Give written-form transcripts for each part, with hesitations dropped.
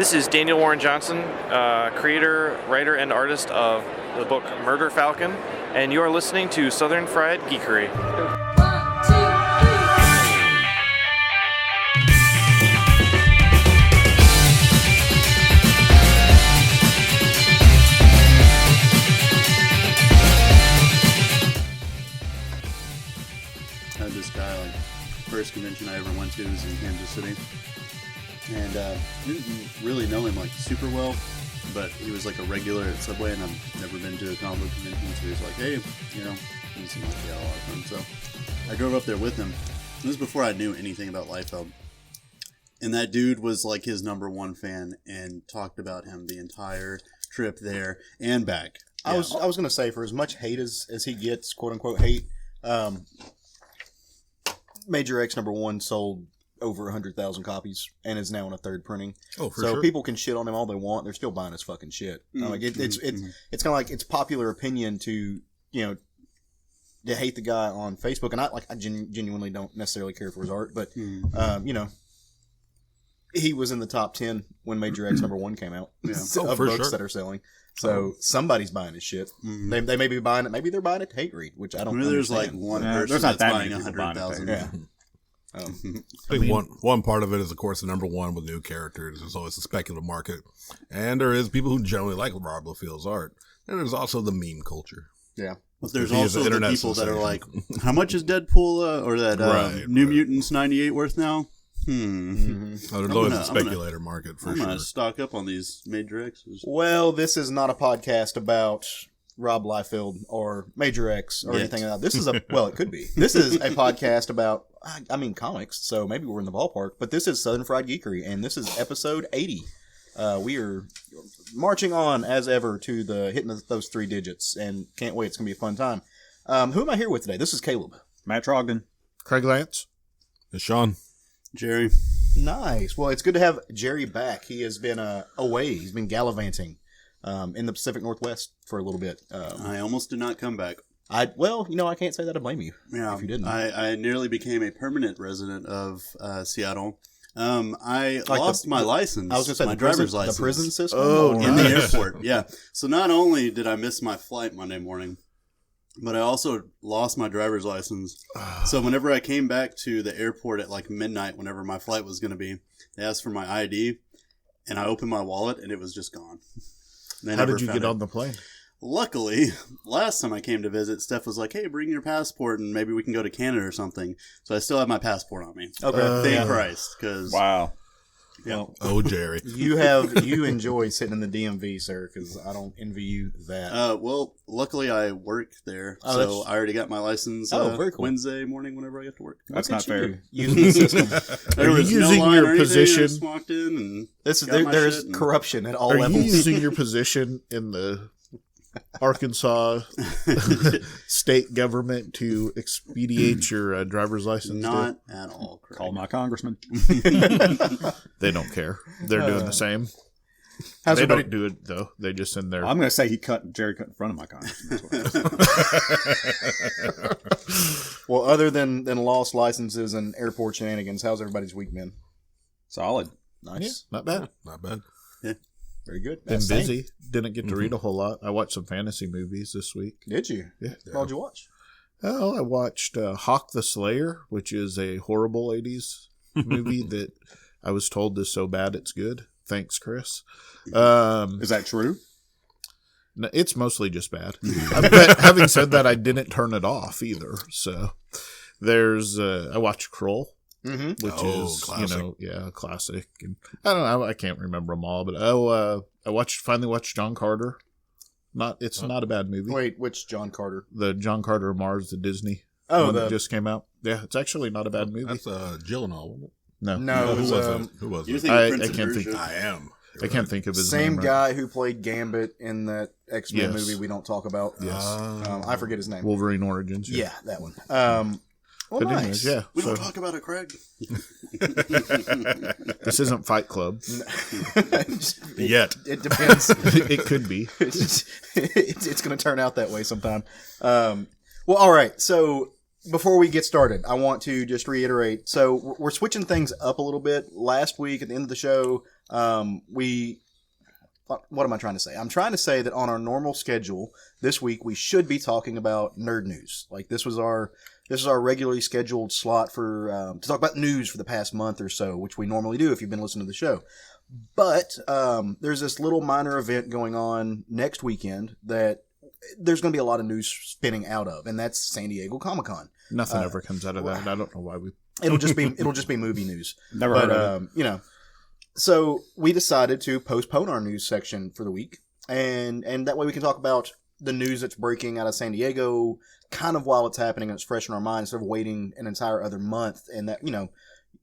This is Daniel Warren Johnson, creator, writer, and artist of the book Murder Falcon, and you are listening to Southern Fried Geekery. I had this guy, first convention I ever went to was in Kansas City. And didn't really know him super well, but he was a regular at Subway, and I've never been to a comic book convention, so he was like, hey, he seemed like he had a lot of fun. So I drove up there with him. This was before I knew anything about Liefeld. And that dude was his number one fan and talked about him the entire trip there and back. Yeah. I was going to say, for as much hate as he gets, quote unquote hate, Major X #1 sold over 100,000 copies and is now in a third printing. Oh, for so sure. People can shit on him all they want. They're still buying his fucking shit. Mm-hmm. It's kind of it's popular opinion to hate the guy on Facebook, and I genuinely don't necessarily care for his art, but he was in the top 10 when Major X #1 came out of books that are selling. So somebody's buying his shit. Mm-hmm. They may be buying it. Maybe they're buying it to hate read, which I don't. There's understand. One person that's buying 100,000. Yeah. I think one part of it is, of course, the #1 with new characters. There's always a speculative market, and there is people who generally like Rob Liefeld's art. And there's also the meme culture. Yeah, but there's also the people that are like, "How much is Deadpool or that New Mutants '98 worth now?" There's always a speculator market for sure. I'm gonna stock up on these Major X's. Well, this is not a podcast about Rob Liefeld or Major X or anything like that. This is it could be. This is a podcast about, comics, so maybe we're in the ballpark, but this is Southern Fried Geekery, and this is episode 80. We are marching on, as ever, to the hitting those 3 digits, and can't wait. It's going to be a fun time. Who am I here with today? This is Caleb. Matt Trogdon. Craig Lance. And Sean. Jerry. Nice. Well, it's good to have Jerry back. He has been away. He's been gallivanting in the Pacific Northwest for a little bit. I almost did not come back. I can't say that I blame you. Yeah, if you didn't. I nearly became a permanent resident of Seattle. I lost my license. I was going to say my driver's license. The prison system? In the airport, yeah. So not only did I miss my flight Monday morning, but I also lost my driver's license. So whenever I came back to the airport at midnight, whenever my flight was going to be, they asked for my ID, and I opened my wallet, and it was just gone. How did you get on the plane? Luckily, last time I came to visit, Steph was like, hey, bring your passport and maybe we can go to Canada or something. So I still have my passport on me. Okay. Thank Christ. Wow. Yeah. Oh, Jerry. You enjoy sitting in the DMV, sir, because I don't envy you that. Well, luckily I work there, so I already got my license very cool. Wednesday morning whenever I get to work. That's not fair. Using the system. There was using no line your or anything. position? I just walked in and there's corruption at all Are levels. you using your position in the Arkansas state government to expedite your driver's license? Not at all. Craig. Call my congressman. They don't care. They're doing the same. They don't do it, though. They just send their... I'm going to say Jerry cut in front of my congressman. Well, other than lost licenses and airport shenanigans, how's everybody's week been? Solid. Nice. Yeah, not bad. Not bad. Yeah. Very good. Been busy. Didn't get to read a whole lot. I watched some fantasy movies this week. Did you? Yeah. What did you watch? Oh, I watched Hawk the Slayer, which is a horrible 80s movie that I was told is so bad it's good. Thanks, Chris. Is that true? No, it's mostly just bad. But having said that, I didn't turn it off either. So there's I watched Kroll. Mm-hmm. Which is classic. A classic. And I don't know, I can't remember them all, but I finally watched John Carter. It's not a bad movie. Wait, which John Carter? The John Carter of Mars, the Disney one that just came out. Yeah, it's actually not a bad movie. That's Gyllenhaal, wasn't it? No, Who was it? Who was it? I can't think. I am. I can't think of his same name. Guy who played Gambit in that X-Men Yes. movie we don't talk about. Yes. I forget his name. Wolverine Origins. Yeah, that one. Well, But nice. anyways, yeah. We don't talk about it, Craig. This isn't Fight Club. Yet. It depends. It could be. It's going to turn out that way sometime. Well, all right. So before we get started, I want to just reiterate. So we're switching things up a little bit. Last week at the end of the show, What am I trying to say? I'm trying to say that on our normal schedule this week, we should be talking about nerd news. Like this is our regularly scheduled slot for to talk about news for the past month or so, which we normally do if you've been listening to the show. But there's this little minor event going on next weekend that there's going to be a lot of news spinning out of, and that's San Diego Comic-Con. Nothing ever comes out of that. I don't know why we. It'll just be movie news. Never heard of it. So we decided to postpone our news section for the week, and that way we can talk about the news that's breaking out of San Diego, kind of while it's happening and it's fresh in our minds, instead of waiting an entire other month, and that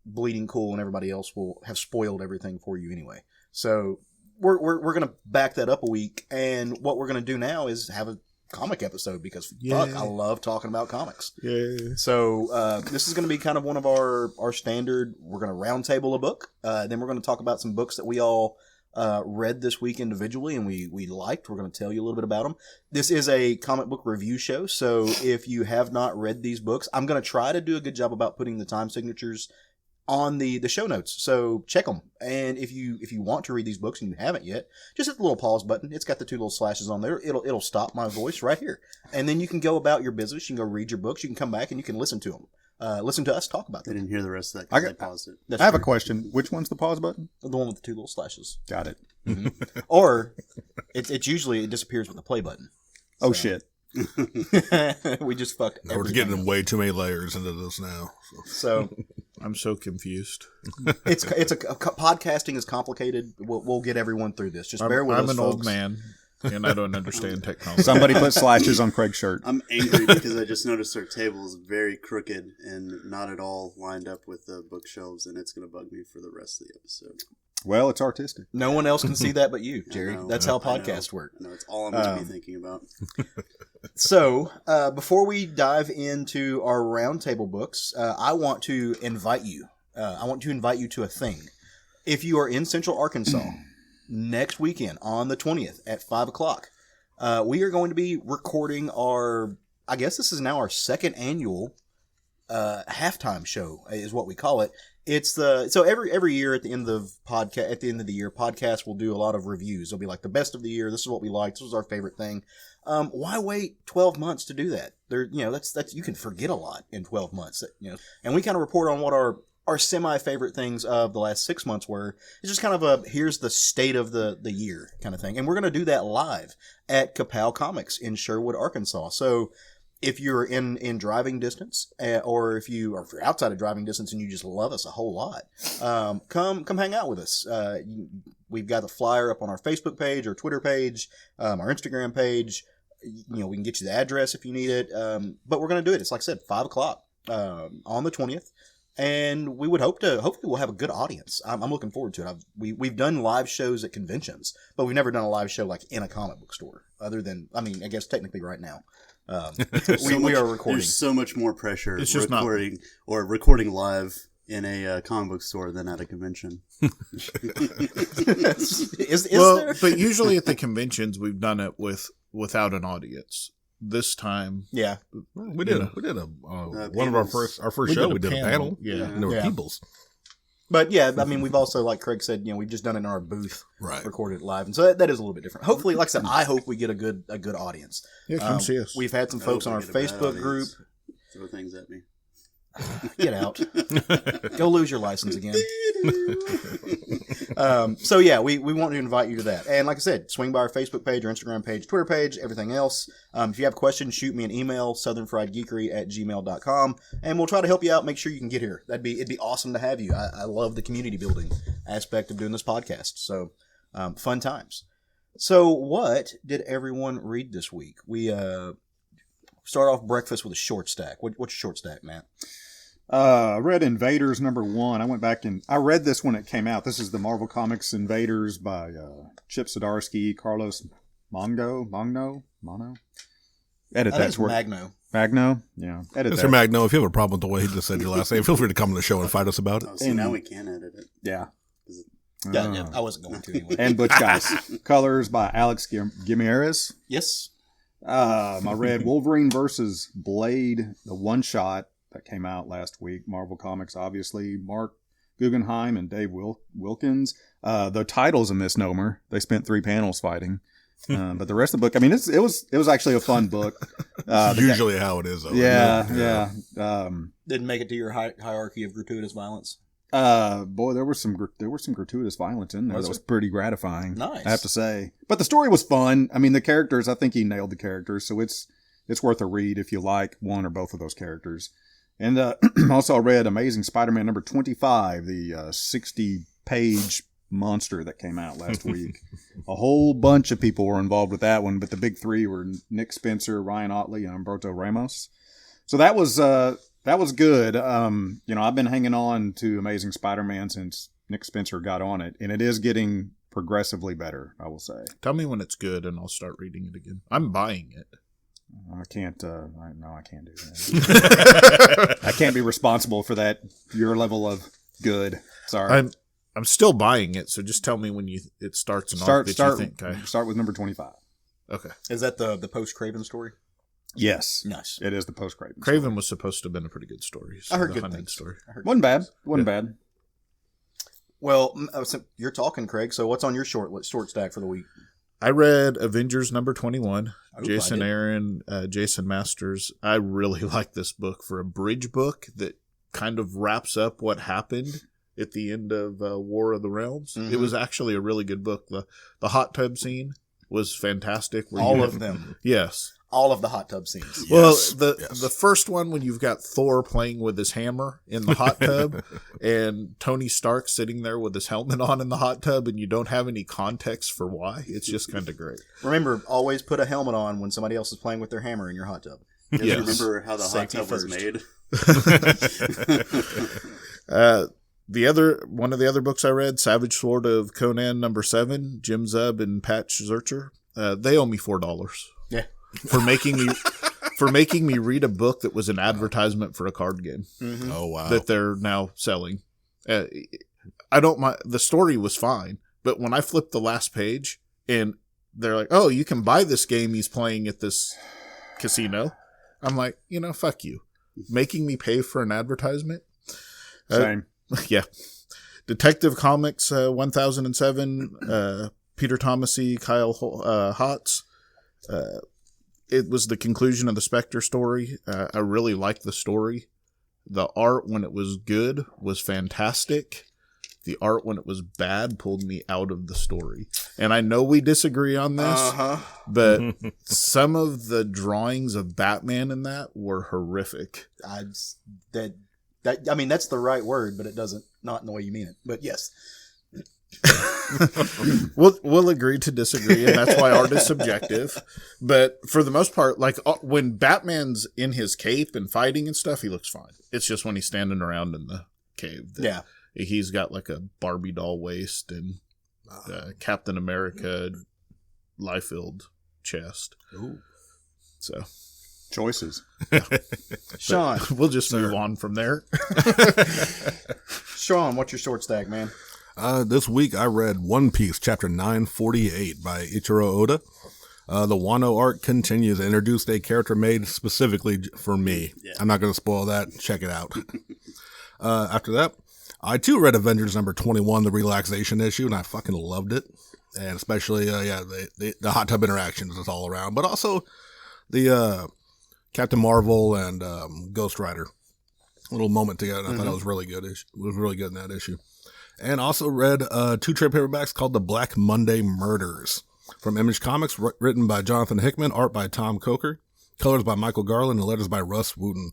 Bleeding Cool and everybody else will have spoiled everything for you anyway. So we're gonna back that up a week, and what we're gonna do now is have a comic episode because fuck, I love talking about comics. Yeah. So this is going to be kind of one of our standard. We're going to roundtable a book. Then we're going to talk about some books that we all read this week individually and we liked. We're going to tell you a little bit about them. This is a comic book review show, so if you have not read these books, I'm going to try to do a good job about putting the time signatures on the show notes, so check them. And if you want to read these books and you haven't yet, just hit the little pause button. It's got the 2 little slashes on there. It'll stop my voice right here, and then you can go about your business. You can go read your books. You can come back and you can listen to them. Listen to us talk about I them. didn't hear the rest of that because I paused it. I have a question. Which one's the pause button? The one with the 2 little slashes. Got it. Or it's usually it disappears with the play button. Oh, shit. We just fucked. We're getting way too many layers into this now. So I'm so confused. it's podcasting is complicated. We'll get everyone through this. Just bear with us. I'm an old folks. man, and I don't understand technology. Somebody put slashes on Craig's shirt. I'm angry because I just noticed our table is very crooked and not at all lined up with the bookshelves, and it's going to bug me for the rest of the episode. Well, it's artistic. No one else can see that but you, Jerry. know, That's how I podcasts work. No, it's all I'm going to be thinking about. So, before we dive into our roundtable books, I want to invite you. I want to invite you to a thing. If you are in Central Arkansas, next weekend on the 20th at 5 o'clock, we are going to be recording I guess this is now our second annual halftime show, is what we call it. It's so every year at the end of the year, podcasts will do a lot of reviews. They'll be like the best of the year. This is what we liked. This was our favorite thing. Why wait 12 months to do that? That's you can forget a lot in 12 months. And we kind of report on what our semi-favorite things of the last 6 months were. It's just kind of here's the state of the year kind of thing. And we're going to do that live at Kapow Comics in Sherwood, Arkansas. So if you're in driving distance, or if you're outside of driving distance and you just love us a whole lot, come hang out with us. We've got the flyer up on our Facebook page, our Twitter page, our Instagram page. We can get you the address if you need it. But we're going to do it. It's like I said, 5 o'clock on the 20th. And we would hopefully we'll have a good audience. I'm looking forward to it. We've done live shows at conventions, but we've never done a live show like in a comic book store, other than, I guess technically right now. We are recording. There's so much more pressure It's just recording live in a comic book store than at a convention. is there? But usually at the conventions we've done it without an audience. This time, Yeah. We did one of our first show. We did a panel. Yeah. And there were peoples. But yeah, we've also, like Craig said, we've just done it in our booth, Right. recorded it live, and so that is a little bit different. Hopefully, like I said, I hope we get a good audience. Yeah, come see us. We've had some folks on our Facebook group. Throw things at me. Get out. Go lose your license again. So yeah, we want to invite you to that. And like I said, swing by our Facebook page, our Instagram page, Twitter page, everything else. If you have questions, shoot me an email, southernfriedgeekery@gmail.com, and we'll try to help you out. Make sure you can get here. It'd be awesome to have you. I love the community building aspect of doing this podcast. So fun times. So what did everyone read this week? We start off breakfast with a short stack. What's your short stack, Matt? I read Invaders #1. I went back and I read this when it came out. This is the Marvel Comics Invaders by Chip Zdarsky, Carlos Magno. Edit I think that it's word. Magno? Yeah. Edit Mr. that. Magno, if you have a problem with the way he just said your last name, feel free to come on the show and fight us about it. Oh, see, now we can edit it. Yeah. Yeah, I wasn't going to anyway. And Butch Guys. Colors by Alex Guimares. Yes. I read Wolverine versus Blade, the one-shot that came out last week. Marvel Comics, obviously. Mark Guggenheim and Dave Wilkins. The title's a misnomer. They spent 3 panels fighting. But the rest of the book, I mean, it was actually a fun book. Usually how it is, though. Yeah. Didn't make it to your hierarchy of gratuitous violence. Boy, there was some gratuitous violence in there. That was pretty gratifying. Nice, I have to say. But the story was fun. I mean, the characters, I think he nailed the characters, so it's worth a read if you like one or both of those characters. And also I read Amazing Spider-Man number 25, the 60-page monster that came out last week. A whole bunch of people were involved with that one, but the big 3 were Nick Spencer, Ryan Otley, and Humberto Ramos. So that was good. I've been hanging on to Amazing Spider-Man since Nick Spencer got on it, and it is getting progressively better, I will say. Tell me when it's good, and I'll start reading it again. I'm buying it. I can't. I can't do that. I can't be responsible for that. Your level of good. Sorry. I'm still buying it, so just tell me when it starts and start with number 25. Okay. Is that the post Craven story? Yes. Nice. It is the post Craven. Craven was supposed to have been a pretty good story. So I heard good hunting things. Story. Wasn't bad. Wasn't bad. Well, so you're talking, Craig. So what's on your short stack for the week? I read Avengers number 21. Oh, Jason Aaron, Jason Masters. I really like this book for a bridge book that kind of wraps up what happened at the end of War of the Realms. Mm-hmm. It was actually a really good book. The hot tub scene was fantastic. All of them. Yes. All of the hot tub scenes. Well, the first one when you've got Thor playing with his hammer in the hot tub and Tony Stark sitting there with his helmet on in the hot tub and you don't have any context for why, it's just kind of great. Remember, always put a helmet on when somebody else is playing with their hammer in your hot tub. You Yes. remember how the Safety hot tub was first. made? One of the other books I read, Savage Sword of Conan number 7, Jim Zub and Patch Zurcher. They owe me $4. Yeah. For making me read a book that was an advertisement for a card game Mm-hmm. Oh, wow. that they're now selling. I don't mind. The story was fine, but when I flipped the last page and they're like, "Oh, you can buy this game he's playing at this casino," I'm like, fuck you, making me pay for an advertisement. Same. Yeah. Detective Comics 1007, Peter Thomasy, Kyle Hotz. It was the conclusion of the Spectre story. I really liked the story. The art, when it was good, was fantastic. The art, when it was bad, pulled me out of the story. And I know we disagree on this, but some of the drawings of Batman in that were horrific. I mean, that's the right word, but it doesn't, not in the way you mean it. But yes. We'll agree to disagree, and that's why art is subjective. But for the most part, like when Batman's in his cape and fighting and stuff, he looks fine. It's just when he's standing around in the cave that he's got like a Barbie doll waist and Captain America life-filled chest. Ooh. So Choices. Sean. We'll just move on from there. Sean, what's your short stack, man? This week I read One Piece chapter 948 by Ichiro Oda. The Wano arc continues. It introduced a character made specifically for me. Yeah. I'm not going to spoil that. Check it out. After that, I too read Avengers number 21, the relaxation issue, and I fucking loved it. And especially, the hot tub interactions is all around, but also the Captain Marvel and Ghost Rider little moment together. I thought it was really good. It was really good in that issue. And also read 2 trade paperbacks called The Black Monday Murders from Image Comics, written by Jonathan Hickman, art by Tom Coker, colors by Michael Garland, and letters by Russ Wooten.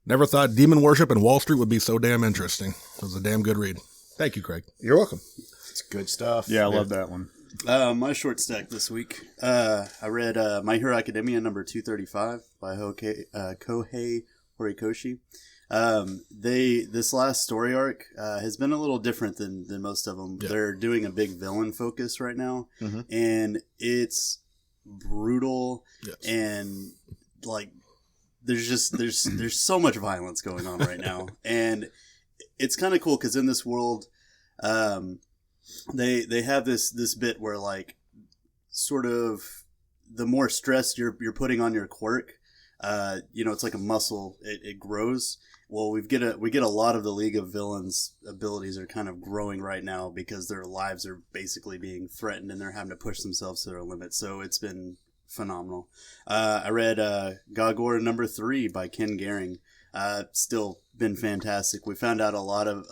Never thought demon worship in Wall Street would be so damn interesting. It was a damn good read. Thank you, Craig. You're welcome. It's good stuff. Yeah, I love that one. My short stack this week. I read My Hero Academia number 235 by Kohei Horikoshi. This last story arc has been a little different than most of them. Yeah. They're doing a big villain focus right now, and it's brutal and like there's so much violence going on right now, and it's kind of cool because in this world, they have this bit where like sort of the more stress you're putting on your quirk, it's like a muscle, it grows. Well, we get a lot of the League of Villains abilities are kind of growing right now because their lives are basically being threatened and they're having to push themselves to their limits. So it's been phenomenal. I read Gogor number 3 by Ken Gehring. Still been fantastic. We found out a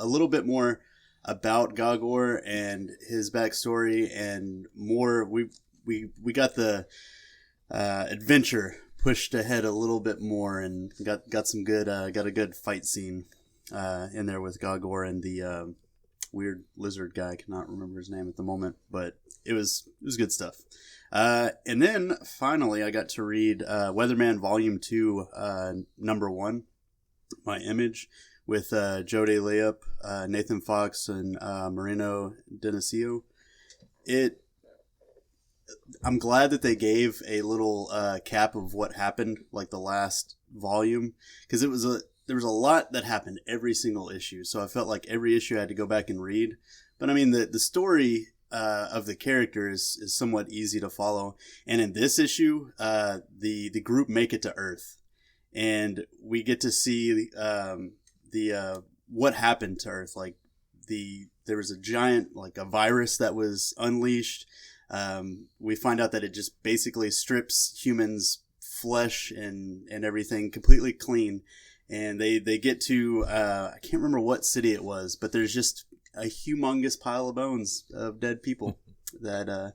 little bit more about Gogor and his backstory, and more. We got the adventure pushed ahead a little bit more, and got some good got a good fight scene in there with Gogor and the weird lizard guy. I cannot remember his name at the moment, but it was good stuff. And then finally I got to read Weatherman Volume 2 number 1 by Image with Jode Layup, Nathan Fox, and Marino Denisio. I'm glad that they gave a little cap of what happened, like the last volume, because there was a lot that happened every single issue. So I felt like every issue I had to go back and read. But I mean, the story of the characters is somewhat easy to follow. And in this issue, the group make it to Earth, and we get to see what happened to Earth. Like there was a giant, like a virus that was unleashed. We find out that it just basically strips humans' flesh and everything completely clean. And they get to, I can't remember what city it was, but there's just a humongous pile of bones of dead people that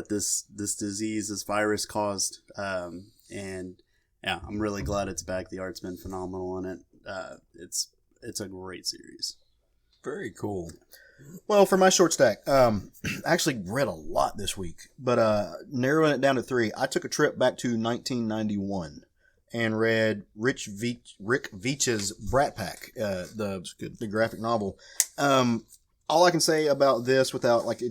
this disease, this virus caused. And yeah, I'm really glad it's back. The art's been phenomenal on it. It's a great series. Very cool. Well, for my short stack, I actually read a lot this week, but narrowing it down to 3, I took a trip back to 1991 and read Rick Veitch's Brat Pack, the graphic novel. All I can say about this without, like,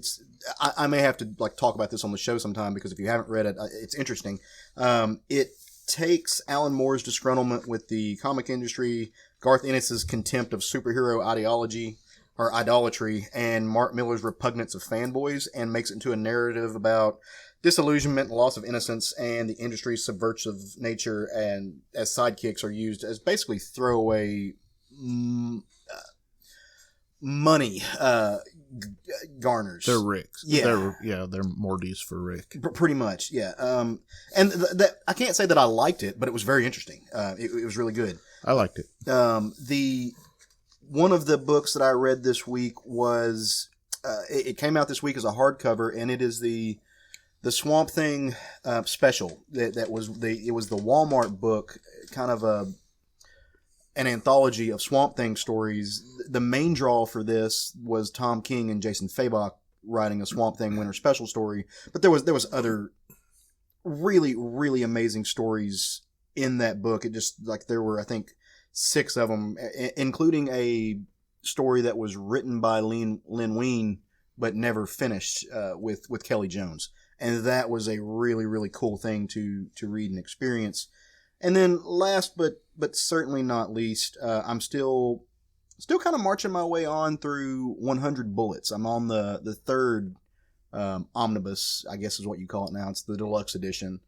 I may have to, like, talk about this on the show sometime, because if you haven't read it, it's interesting. It takes Alan Moore's disgruntlement with the comic industry, Garth Ennis's contempt of superhero ideology, or idolatry, and Mark Miller's repugnance of fanboys, and makes it into a narrative about disillusionment, loss of innocence, and the industry's subversive nature, and as sidekicks are used as basically throwaway money garners. They're Ricks. Yeah. They're Mortys for Rick. Pretty much, yeah. And I can't say that I liked it, but it was very interesting. It was really good. I liked it. One of the books that I read this week was, it came out this week as a hardcover, and it is the Swamp Thing special. It was the Walmart book, kind of an anthology of Swamp Thing stories. The main draw for this was Tom King and Jason Fabok writing a Swamp Thing winter special story, but there was other really, really amazing stories in that book. It just, like, there were, I think, 6 of them, including a story that was written by Lynn Wein but never finished with Kelly Jones, and that was a really, really cool thing to read and experience. And then last but certainly not least, I'm still kind of marching my way on through 100 Bullets. I'm on the 3rd omnibus, I guess is what you call it now. It's the deluxe edition.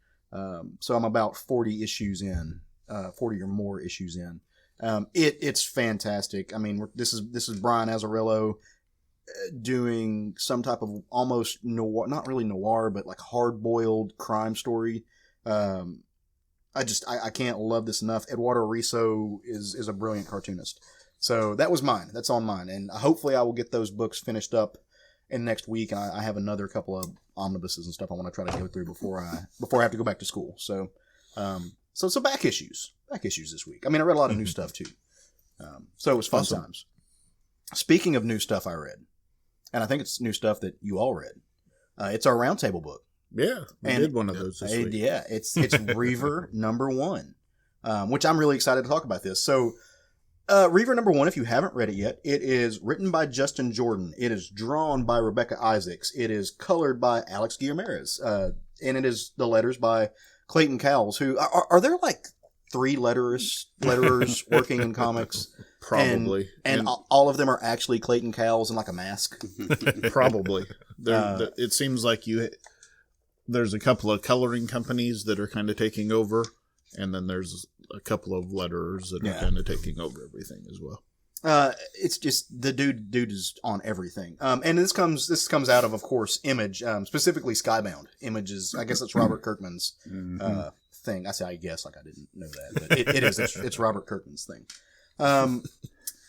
So I'm about 40 issues in, 40 or more issues in. It's fantastic. I mean, this is Brian Azzarello doing some type of almost noir, not really noir, but like hard-boiled crime story. I can't love this enough. Eduardo Riso is a brilliant cartoonist. So that was mine. That's on mine. And hopefully I will get those books finished up in next week. And I have another couple of omnibuses and stuff I want to try to go through before I have to go back to school. So, so back issues this week. I mean, I read a lot of new stuff too. So it was fun times. Speaking of new stuff I read, and I think it's new stuff that you all read, it's our roundtable book. Yeah, we did one of those this week. Yeah, it's Reaver number 1, which I'm really excited to talk about this. So, Reaver number 1, if you haven't read it yet, it is written by Justin Jordan. It is drawn by Rebekah Isaacs. It is colored by Alex Guimares. And it is the letters by Clayton Cowels, who are there like 3 letterers working in comics? Probably. And all of them are actually Clayton Cowles in like a mask? Probably. It seems like there's a couple of coloring companies that are kind of taking over, and then there's a couple of letterers that are kind of taking over everything as well. It's just the dude is on everything. And this comes out of course, Image, specifically Skybound. Image is, I guess it's Robert Kirkman's thing. I say I guess like I didn't know that, but it is. It's Robert Kirkman's thing.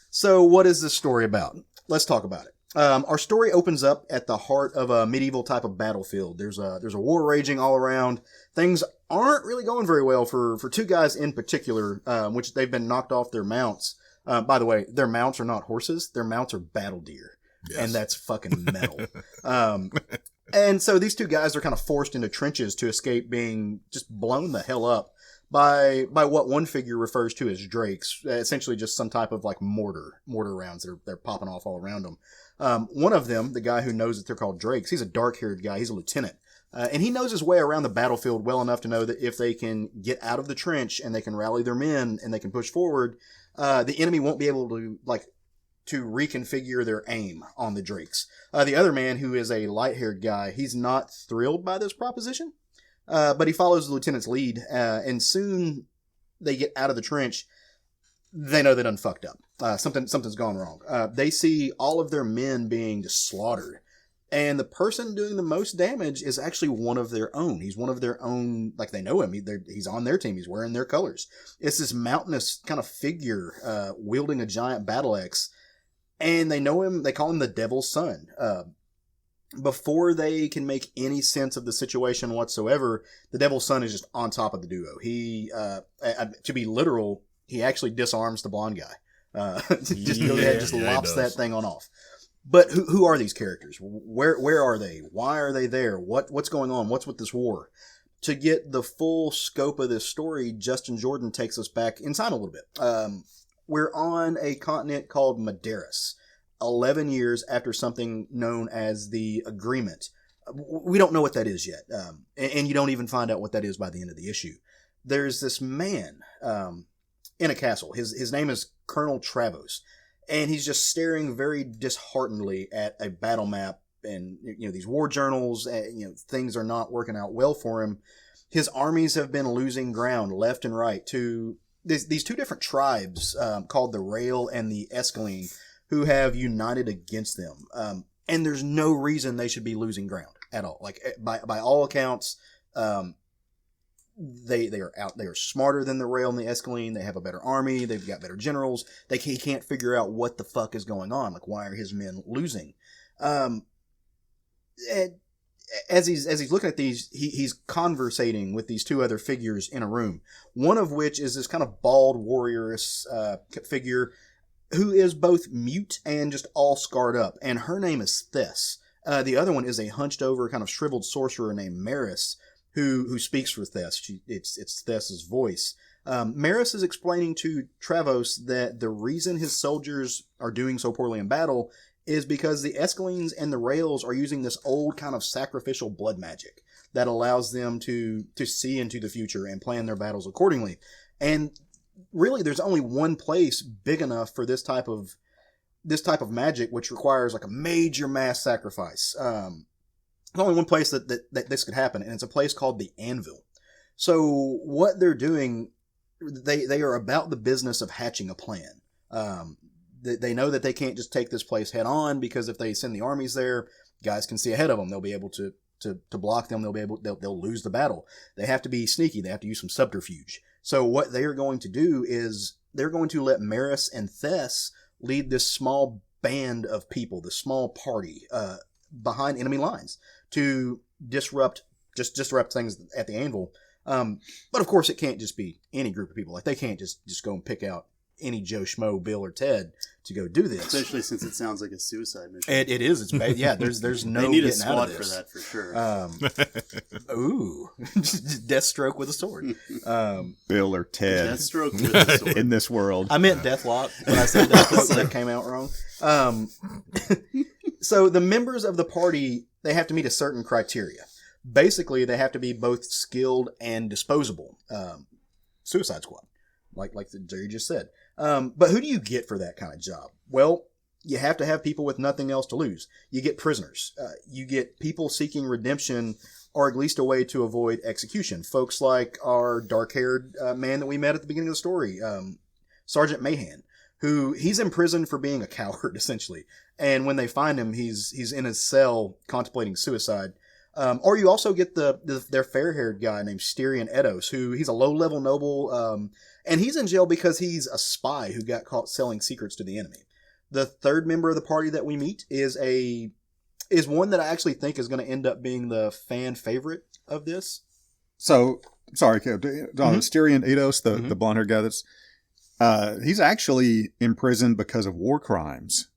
So what is this story about? Let's talk about it. Our story opens up at the heart of a medieval type of battlefield. There's a war raging all around. Things aren't really going very well for two guys in particular, which they've been knocked off their mounts. By the way, their mounts are not horses. Their mounts are battle deer. Yes. And that's fucking metal. And so these two guys are kind of forced into trenches to escape being just blown the hell up by what one figure refers to as drakes, essentially just some type of like mortar rounds that they're popping off all around them. One of them, the guy who knows that they're called drakes, he's a dark-haired guy. He's a lieutenant. And he knows his way around the battlefield well enough to know that if they can get out of the trench and they can rally their men and they can push forward, the enemy won't be able to reconfigure their aim on the drakes. The other man, who is a light-haired guy, he's not thrilled by this proposition, but he follows the lieutenant's lead, and soon they get out of the trench. They know they done fucked up. Something's gone wrong. They see all of their men being just slaughtered. And the person doing the most damage is actually one of their own. He's one of their own, like they know him. He's on their team. He's wearing their colors. It's this mountainous kind of figure wielding a giant battle axe. And they know him. They call him the Devil's Son. Before they can make any sense of the situation whatsoever, the Devil's Son is just on top of the duo. He, to be literal, he actually disarms the blonde guy. Just lops that thing on off. But who are these characters? Where are they? Why are they there? What's going on? What's with this war? To get the full scope of this story, Justin Jordan takes us back in time a little bit. We're on a continent called Madaris, 11 years after something known as the Agreement. We don't know what that is yet, and you don't even find out what that is by the end of the issue. There's this man in a castle. His name is Colonel Travos. And he's just staring very disheartenedly at a battle map and, these war journals. Things are not working out well for him. His armies have been losing ground left and right to these two different tribes called the Rail and the Escaline, who have united against them. And there's no reason they should be losing ground at all. Like by all accounts, they are smarter than the Rail and the Escaline. They have a better army. They've got better generals. He can't figure out what the fuck is going on. Like, why are his men losing? As he's looking at these, he's conversating with these two other figures in a room. One of which is this kind of bald warrioress figure who is both mute and just all scarred up. And her name is Thess. The other one is a hunched over kind of shriveled sorcerer named Maris, who speaks for Thess. It's Thess's voice. Maris is explaining to Travos that the reason his soldiers are doing so poorly in battle is because the Escalines and the Rails are using this old kind of sacrificial blood magic that allows them to see into the future and plan their battles accordingly. And really, there's only one place big enough for this type of magic, which requires like a major mass sacrifice. There's only one place that this could happen, and it's a place called the Anvil. So what they're doing, they are about the business of hatching a plan. They know that they can't just take this place head on, because if they send the armies there, guys can see ahead of them. They'll be able to block them. They'll lose the battle. They have to be sneaky. They have to use some subterfuge. So what they are going to do is they're going to let Maris and Thess lead this small band of people, this small party, behind enemy lines to disrupt things at the Anvil. But of course, it can't just be any group of people. Like, they can't just go and pick out any Joe Schmo, Bill, or Ted to go do this. Especially since it sounds like a suicide mission. It is. It's bad. Yeah. There's no. They need a getting out squad of for this. that for sure. Deathstroke with a sword. Bill or Ted Deathstroke with a sword. in this world. I meant Deathlock, but I said Deathstroke, that came out wrong. So the members of the party, they have to meet a certain criteria. Basically, they have to be both skilled and disposable. Suicide Squad, like Jerry just said. But who do you get for that kind of job? Well, you have to have people with nothing else to lose. You get prisoners. You get people seeking redemption or at least a way to avoid execution. Folks like our dark-haired man that we met at the beginning of the story, Sergeant Mahan, who he's imprisoned for being a coward, essentially. And when they find him, he's in his cell contemplating suicide. Or you also get their fair-haired guy named Styrian Edos, who he's a low-level noble, and he's in jail because he's a spy who got caught selling secrets to the enemy. The third member of the party that we meet is one that I actually think is going to end up being the fan favorite of this. So, sorry, Styrian Edos, the blonde-haired guy he's actually imprisoned because of war crimes.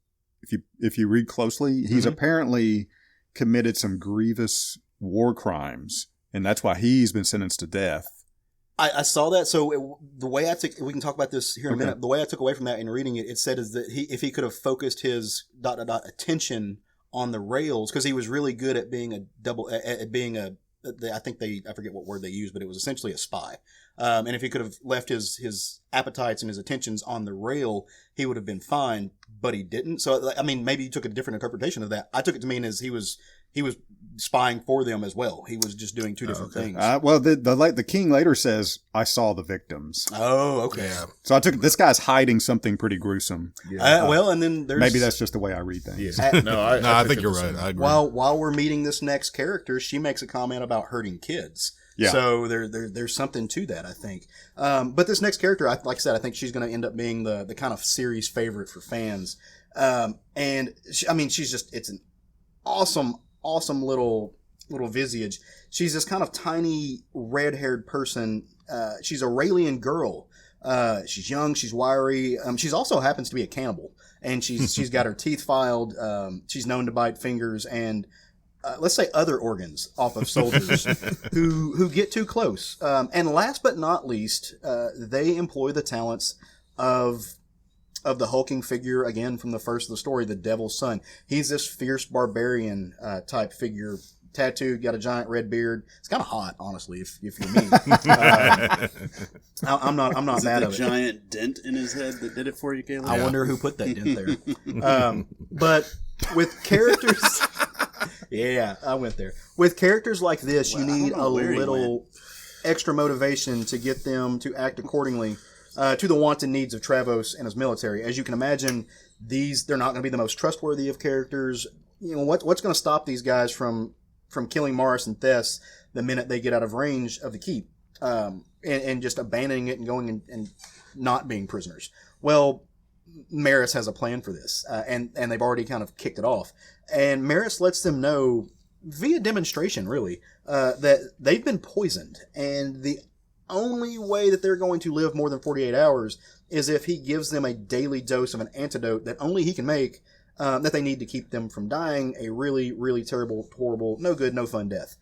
If you read closely, he's apparently committed some grievous war crimes, and that's why he's been sentenced to death. I saw that. So the way I took, we can talk about this here in a minute. The way I took away from that in reading it, it said is that if he could have focused his ... attention on the rails, because he was really good at being I forget what word they used, but it was essentially a spy. And if he could have left his appetites and his attentions on the rail, he would have been fine, but he didn't. So, I mean, maybe you took a different interpretation of that. I took it to mean as he was spying for them as well. He was just doing two different things. Well, the king later says, "I saw the victims." Oh, okay. Yeah. So I took this guy's hiding something pretty gruesome. Well, and then there's Maybe that's just the way I read things. Yeah. No, I think you're right. I agree. while we're meeting this next character, she makes a comment about hurting kids. Yeah. So there's something to that, I think. But this next character, like I said, I think she's going to end up being the kind of series favorite for fans. And it's an awesome little visage. She's this kind of tiny red-haired person. She's a Raelian girl. She's young. She's wiry. She's also happens to be a cannibal, and she's got her teeth filed. She's known to bite fingers and let's say other organs off of soldiers who get too close. And last but not least, they employ the talents of the hulking figure, again, from the first of the story, the Devil's Son. He's this fierce barbarian type figure, tattooed, got a giant red beard. It's kind of hot, honestly, if you're me. I'm not mad at it. Giant dent in his head that did it for you, Caleb? I wonder who put that dent there. But with characters... Yeah, I went there. With characters like this, you need a little extra motivation to get them to act accordingly to the wants and needs of Travos and his military. As you can imagine, they're not going to be the most trustworthy of characters. You know, what's going to stop these guys from killing Morris and Thess the minute they get out of range of the keep and just abandoning it and going and not being prisoners? Well, Maris has a plan for this, and they've already kind of kicked it off. And Maris lets them know, via demonstration really, that they've been poisoned, and the only way that they're going to live more than 48 hours is if he gives them a daily dose of an antidote that only he can make, that they need to keep them from dying a really, really terrible, horrible, no good, no fun death.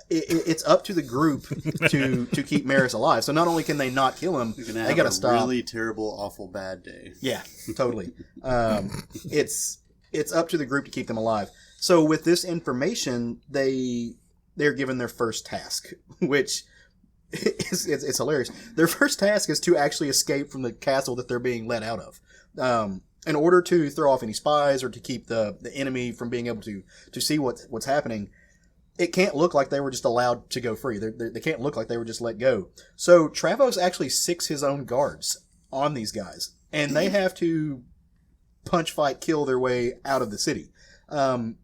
It's up to the group to keep Maris alive. So not only can they not kill him, they got to stop. Really terrible, awful, bad day. Yeah, totally. It's up to the group to keep them alive. So with this information, they're given their first task, which it's hilarious. Their first task is to actually escape from the castle that they're being let out of. In order to throw off any spies or to keep the enemy from being able to see what's happening, it can't look like they were just allowed to go free. They can't look like they were just let go. So Travos actually sicks his own guards on these guys, and they have to punch, fight, kill their way out of the city. And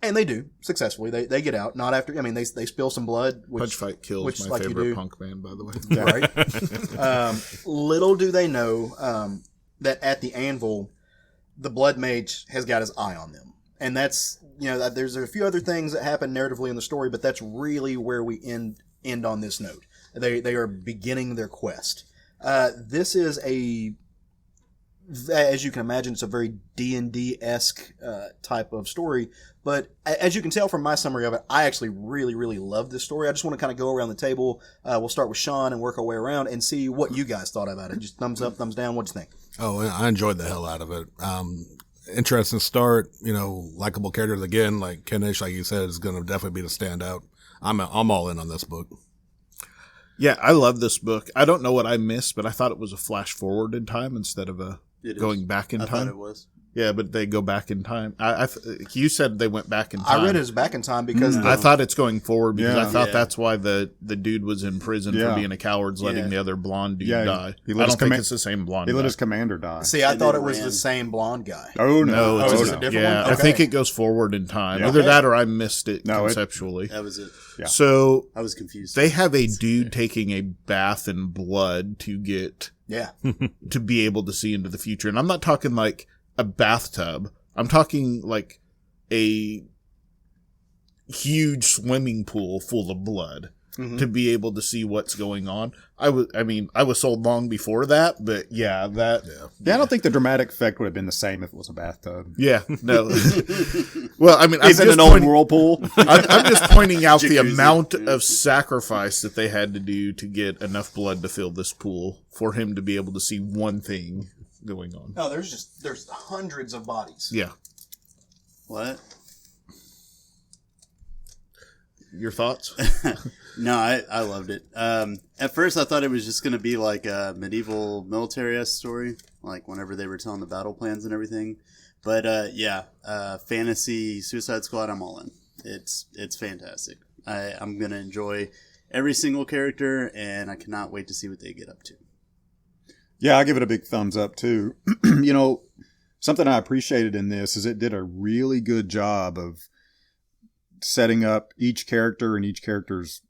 they do successfully. They get out. Not after. I mean, they spill some blood. Punch, fight, kill is my favorite punk band, by the way. Right. Little do they know that at the anvil, the Blood Mage has got his eye on them, and that's. There's a few other things that happen narratively in the story, but that's really where we end on this note. They are beginning their quest. This is as you can imagine, it's a very D&D-esque type of story. But as you can tell from my summary of it, I actually really, really love this story. I just want to kind of go around the table. We'll start with Sean and work our way around and see what you guys thought about it. Just thumbs up, thumbs down. What'd you think? Oh, I enjoyed the hell out of it. Interesting start, likable characters again, like Kenish, like you said, is going to definitely be the standout. I'm all in on this book. Yeah, I love this book. I don't know what I missed, but I thought it was a flash forward in time instead of going back in time. I thought it was. Yeah, but they go back in time. You said they went back in time. I read it as back in time because I thought it's going forward because Yeah. I thought that's why the dude was in prison Yeah. for being a coward, letting the other blonde dude die. he I let his don't think comma- it's the same blonde He let guy. his commander die. See, I thought it was ran. the same blonde guy. Oh, no. No, it's is it a different yeah, one? I think Okay. it goes forward in time. Yeah. Either Okay. that or I missed it No, conceptually. That was it. Yeah. So I was confused. they have a dude taking a bath in blood to get Yeah. to be able to see into the future. And I'm not talking like a bathtub. I'm talking like a huge swimming pool full of blood to be able to see what's going on. I was sold long before that, but yeah, that Yeah, I don't think the dramatic effect would have been the same if it was a bathtub. yeah, no. Well, I mean, Is it an old whirlpool? I'm just pointing out the Jacuzzi. amount of sacrifice that they had to do to get enough blood to fill this pool for him to be able to see one thing going on. No, there's hundreds of bodies. Yeah. What? Your thoughts? No, I loved it. At first, I thought it was just going to be like a medieval military-esque story, like whenever they were telling the battle plans and everything. But fantasy Suicide Squad, I'm all in. It's fantastic. I'm going to enjoy every single character, and I cannot wait to see what they get up to. Yeah, I give it a big thumbs up too. Something I appreciated in this is it did a really good job of setting up each character and each character's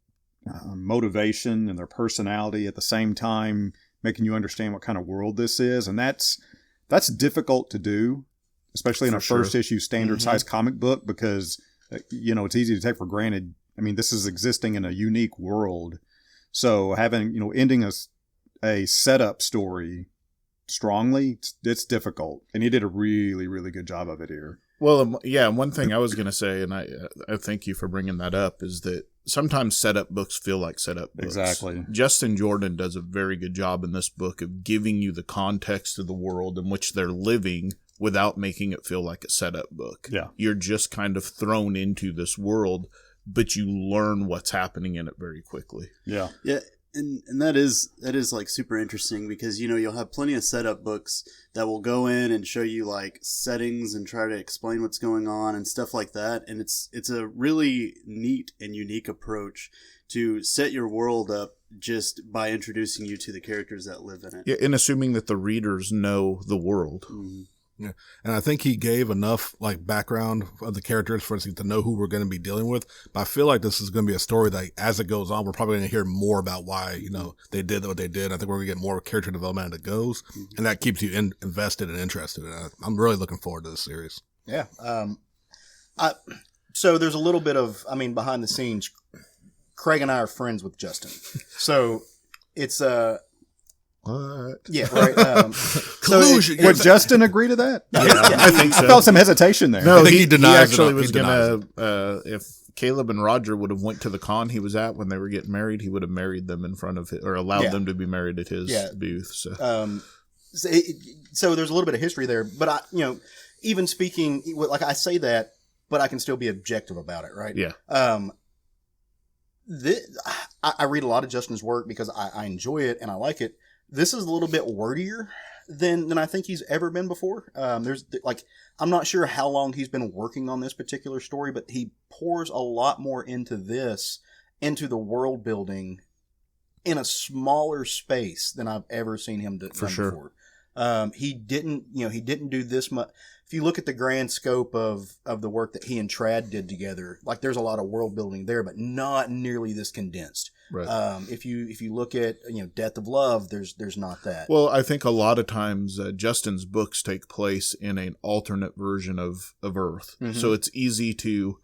motivation and their personality at the same time, making you understand what kind of world this is. And that's difficult to do, especially in a first issue standard size comic book, because, it's easy to take for granted. I mean, this is existing in a unique world. So having, ending a setup story strongly, it's difficult. And he did a really, really good job of it here. Well, yeah, one thing I was going to say, and I thank you for bringing that up, is that sometimes setup books feel like setup books. Exactly. Justin Jordan does a very good job in this book of giving you the context of the world in which they're living without making it feel like a setup book. Yeah. You're just kind of thrown into this world, but you learn what's happening in it very quickly. Yeah. Yeah, and that is like super interesting because you'll have plenty of setup books that will go in and show you like settings and try to explain what's going on and stuff like that, and it's a really neat and unique approach to set your world up just by introducing you to the characters that live in it. Yeah, and assuming that the readers know the world. Mhm. Yeah. And I think he gave enough like background of the characters for us to know who we're going to be dealing with. But I feel like this is going to be a story that as it goes on, we're probably going to hear more about why, they did what they did. I think we're going to get more character development as it goes. And that keeps you invested and interested. And I'm really looking forward to this series. Yeah. So there's a little bit of, behind the scenes, Craig and I are friends with Justin. So it's, What? yeah, right. Collusion. Would Justin agree to that? I think so. I felt some hesitation there. No, I think he he denies actually it. was He going denies to, if Caleb and Roger would have went to the con he was at when they were getting married, he would have married them in front of it, or allowed Yeah. them to be married at his Yeah. booth. So. So there's a little bit of history there, but even speaking, like I say that, but I can still be objective about it, right? Yeah. I read a lot of Justin's work because I enjoy it and I like it. This is a little bit wordier than I think he's ever been before. I'm not sure how long he's been working on this particular story, but he pours a lot more into the world building in a smaller space than I've ever seen him do before. He didn't do this much. If you look at the grand scope of the work that he and Trad did together, like there's a lot of world building there, but not nearly this condensed. Right. If you look at Death of Love, there's not that. Well, I think a lot of times Justin's books take place in an alternate version of Earth, so it's easy to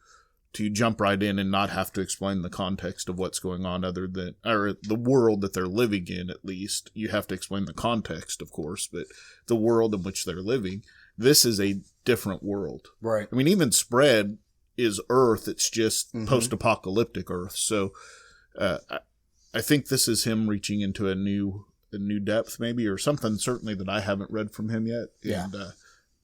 jump right in and not have to explain the context of what's going on, other than or the world that they're living in. At least you have to explain the context, of course, but the world in which they're living. This is a different world. Right. I mean, even Spread is Earth. It's just post-apocalyptic Earth. So I think this is him reaching into a new depth, maybe, or something certainly that I haven't read from him yet. Yeah.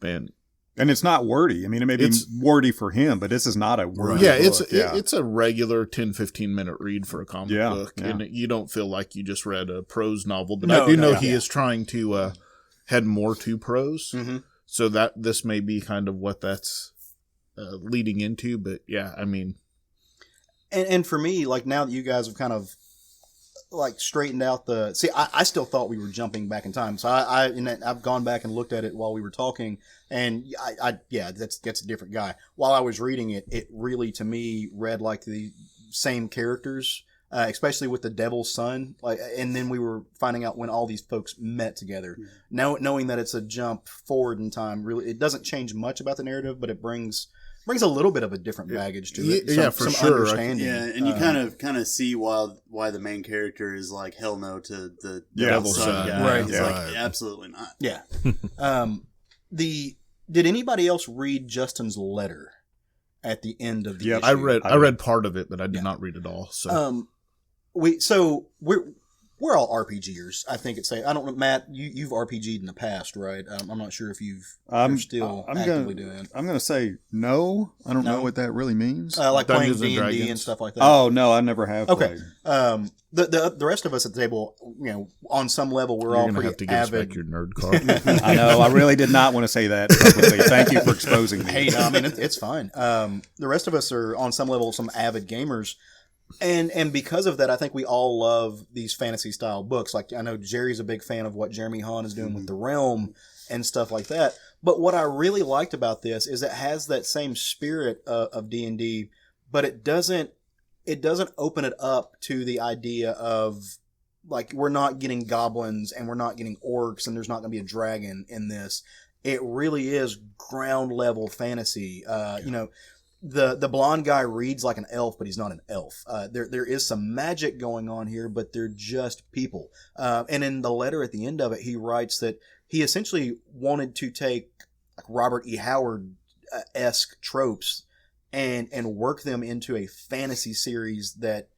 And And it's not wordy. I mean, it may be wordy for him, but this is not a wordy book. It's a regular 10-15 minute read for a comic book. Yeah. And you don't feel like you just read a prose novel. But No, I do know no, he yeah. is trying to head more to prose. So that this may be kind of what that's leading into, but yeah, I mean, and for me, like now that you guys have kind of like straightened out I still thought we were jumping back in time, so I've gone back and looked at it while we were talking, and that's a different guy. While I was reading it, it really to me read like the same characters, especially with the Devil's Son, like, and then we were finding out when all these folks met together. Now knowing that it's a jump forward in time, really it doesn't change much about the narrative, but it brings a little bit of a different baggage to it. For sure. Understanding. Yeah, and you kind of see why the main character is like hell no to the Devil's Son Son. guy. Right. He's like absolutely not. Yeah. Did anybody else read Justin's letter at the end of the issue? I read part of it, but I did not read it all. So we're all RPGers. I think I don't know, Matt. You've RPG'd in the past, right? I'm not sure if you're still actively doing it. I'm going to say no. I don't know what that really means. Like Dungeons playing and D&D and Dragons. stuff like that. Oh no, I never have. Okay. Played. The rest of us at the table, on some level, we're all You're gonna have pretty to give us avid. back your nerd card. I know. I really did not want to say that publicly. Thank you for exposing me. Hey, no, I mean it's fine. The rest of us are on some level some avid gamers, and because of that, I think we all love these fantasy style books. Like I know Jerry's a big fan of what Jeremy Hahn is doing with The Realm and stuff like that. But what I really liked about this is it has that same spirit of D&D, but it doesn't open it up to the idea of like we're not getting goblins and we're not getting orcs and there's not going to be a dragon in this. It really is ground level fantasy. The blonde guy reads like an elf, but he's not an elf. There is some magic going on here, but they're just people. And in the letter at the end of it, he writes that he essentially wanted to take like Robert E. Howard-esque tropes and work them into a fantasy series that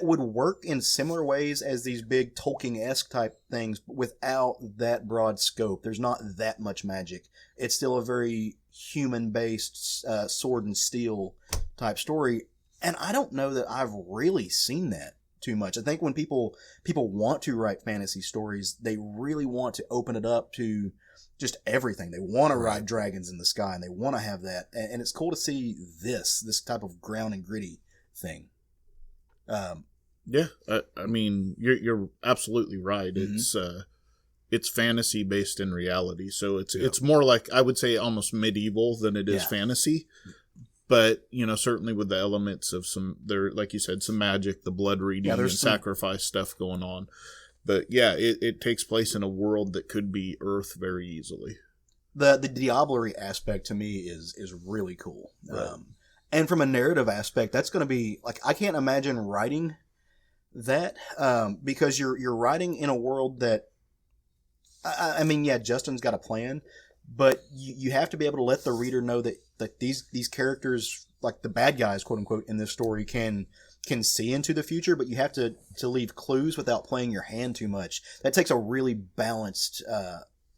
would work in similar ways as these big Tolkien-esque type things, but without that broad scope. There's not that much magic. It's still a very human-based sword and steel type story, and I don't know that I've really seen that too much. I think when people want to write fantasy stories, they really want to open it up to just everything. They want to ride dragons in the sky, and they want to have that. And it's cool to see this type of ground and gritty thing. Yeah, I mean, you're absolutely right. Mm-hmm. It's fantasy based in reality, so it's more like I would say almost medieval than it is fantasy. But certainly with the elements of like you said, some magic, the blood reading, and sacrifice stuff going on. But yeah, it takes place in a world that could be Earth very easily. The diablerie aspect to me is really cool. Right. And from a narrative aspect, that's going to be like I can't imagine writing that because you're writing in a world that I mean, Justin's got a plan, but you have to be able to let the reader know that these characters, like the bad guys, quote unquote, in this story can see into the future, but you have to leave clues without playing your hand too much. That takes a really balanced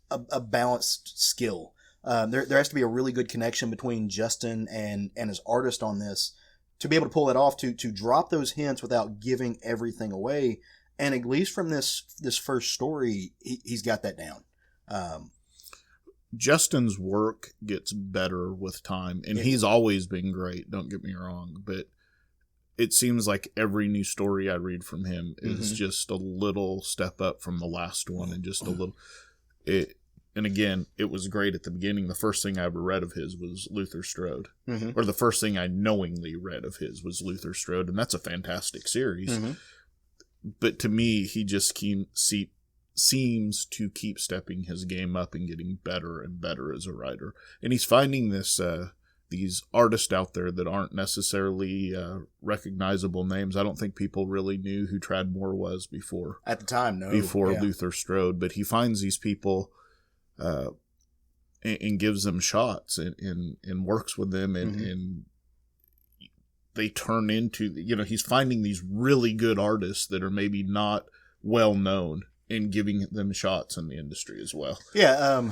a balanced skill. There has to be a really good connection between Justin and his artist on this to be able to pull it off, to drop those hints without giving everything away. And at least from this first story, he's got that down. Justin's work gets better with time, and he's always been great, don't get me wrong, but it seems like every new story I read from him is just a little step up from the last one, and just a little... And again, it was great at the beginning. The first thing I ever read of his was Luther Strode. Or the first thing I knowingly read of his was Luther Strode, and that's a fantastic series. But to me, he just seems to keep stepping his game up and getting better and better as a writer. And he's finding these artists out there that aren't necessarily recognizable names. I don't think people really knew who Tradmore was before. At the time, no. Before Luther Strode. But he finds these people and gives them shots and works with them and they turn into, he's finding these really good artists that are maybe not well known and giving them shots in the industry as well. Yeah.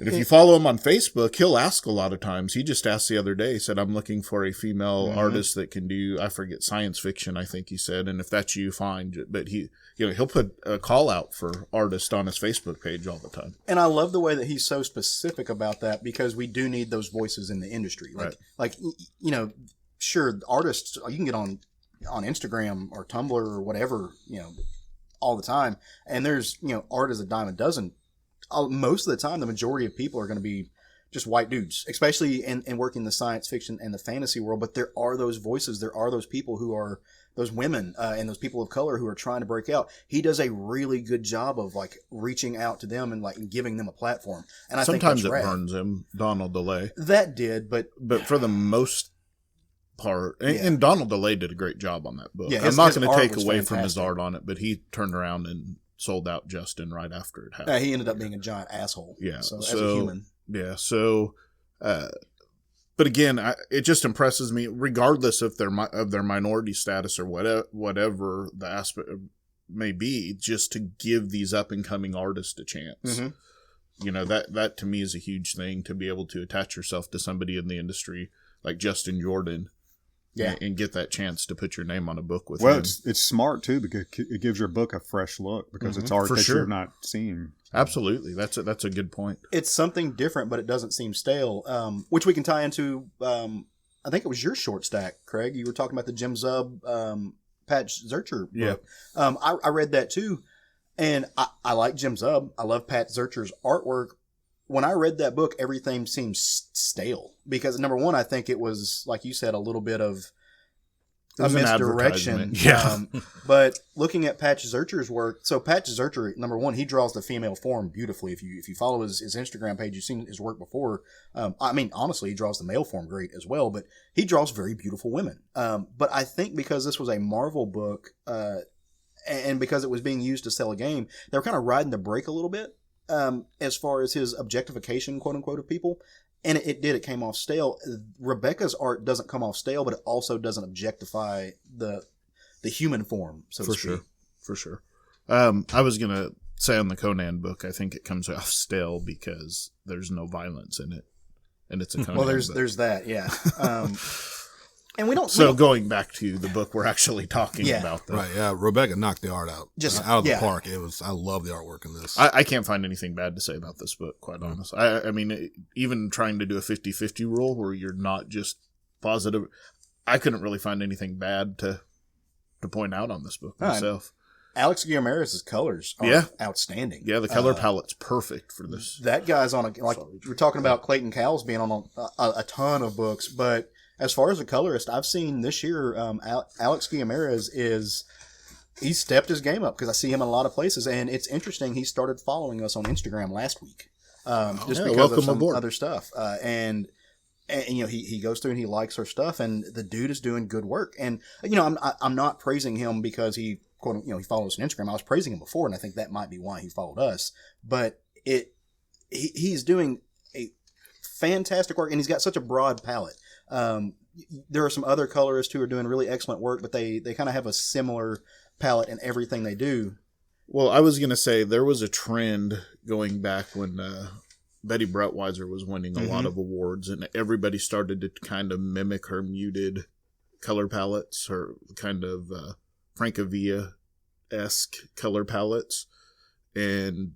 And if you follow him on Facebook, he'll ask a lot of times. He just asked the other day, he said, I'm looking for a female artist that can do, I forget, science fiction, I think he said. And if that's you, fine. But he'll put a call out for artists on his Facebook page all the time. And I love the way that he's so specific about that, because we do need those voices in the industry. Like, sure, artists, you can get on Instagram or Tumblr or whatever, all the time. And there's, art as a dime a dozen. Most of the time, the majority of people are going to be just white dudes, especially in working the science fiction and the fantasy world. But there are those voices. There are those people who are those women and those people of color who are trying to break out. He does a really good job of like reaching out to them and like giving them a platform. And I sometimes think that's it burns him, Donald DeLay. That did, but for the most part, and Donald DeLay did a great job on that book. Yeah, I'm not going to take was away from his fantastic. art on it, but he turned around and sold out Justin right after it happened. He ended up being a giant asshole. Yeah. So as a human. Yeah. So, but again, it just impresses me, regardless of their minority status or whatever the aspect may be, just to give these up and coming artists a chance. Mm-hmm. That to me is a huge thing, to be able to attach yourself to somebody in the industry like Justin Jordan. Yeah. And get that chance to put your name on a book with Well, him. it's smart too, because it gives your book a fresh look, because it's art For that sure. you're not seeing. Absolutely. That's a good point. It's something different, but it doesn't seem stale, which we can tie into, I think it was your short stack, Craig. You were talking about the Jim Zub, Patch Zurcher book. I read that too, and I like Jim Zub. I love Pat Zurcher's artwork. When I read that book, everything seemed stale, because number one, I think it was, like you said, a little bit of a misdirection. Yeah. But looking at Patch Zurcher's work, so Patch Zurcher, number one, he draws the female form beautifully. If you follow his Instagram page, you've seen his work before. Honestly, he draws the male form great as well, but he draws very beautiful women. But I think because this was a Marvel book, and because it was being used to sell a game, they were kind of riding the brake a little bit. As far as his objectification, quote unquote, of people. And it came off stale. Rebekah's art doesn't come off stale, but it also doesn't objectify the human form, so to speak. For sure. I was going to say on the Conan book, I think it comes off stale because there's no violence in it. And it's a Conan Well, book. there's that, yeah. And we don't. Going back to the book we're actually talking about, though. Right, yeah. Rebekah knocked the art out. Just out of the park. I love the artwork in this. I can't find anything bad to say about this book, quite honest. I mean, even trying to do a 50-50 rule where you're not just positive, I couldn't really find anything bad to point out on this book myself. Alex Guimares' colors are outstanding. Yeah, the color palette's perfect for this. That guy's on we're talking about Clayton Cowels being on a ton of books, but as far as a colorist, I've seen this year, Alex Guimares he's stepped his game up, because I see him in a lot of places, and it's interesting. He started following us on Instagram last week, just because of some other stuff. And he goes through and he likes our stuff, and the dude is doing good work. And I'm not praising him because he he follows us on Instagram. I was praising him before, and I think that might be why he followed us. But he's doing a fantastic work, and he's got such a broad palette. There are some other colorists who are doing really excellent work, but they kind of have a similar palette in everything they do. Well, I was going to say there was a trend going back when Betty Brettweiser was winning a lot of awards, and everybody started to kind of mimic her muted color palettes, her kind of Francavilla-esque color palettes. And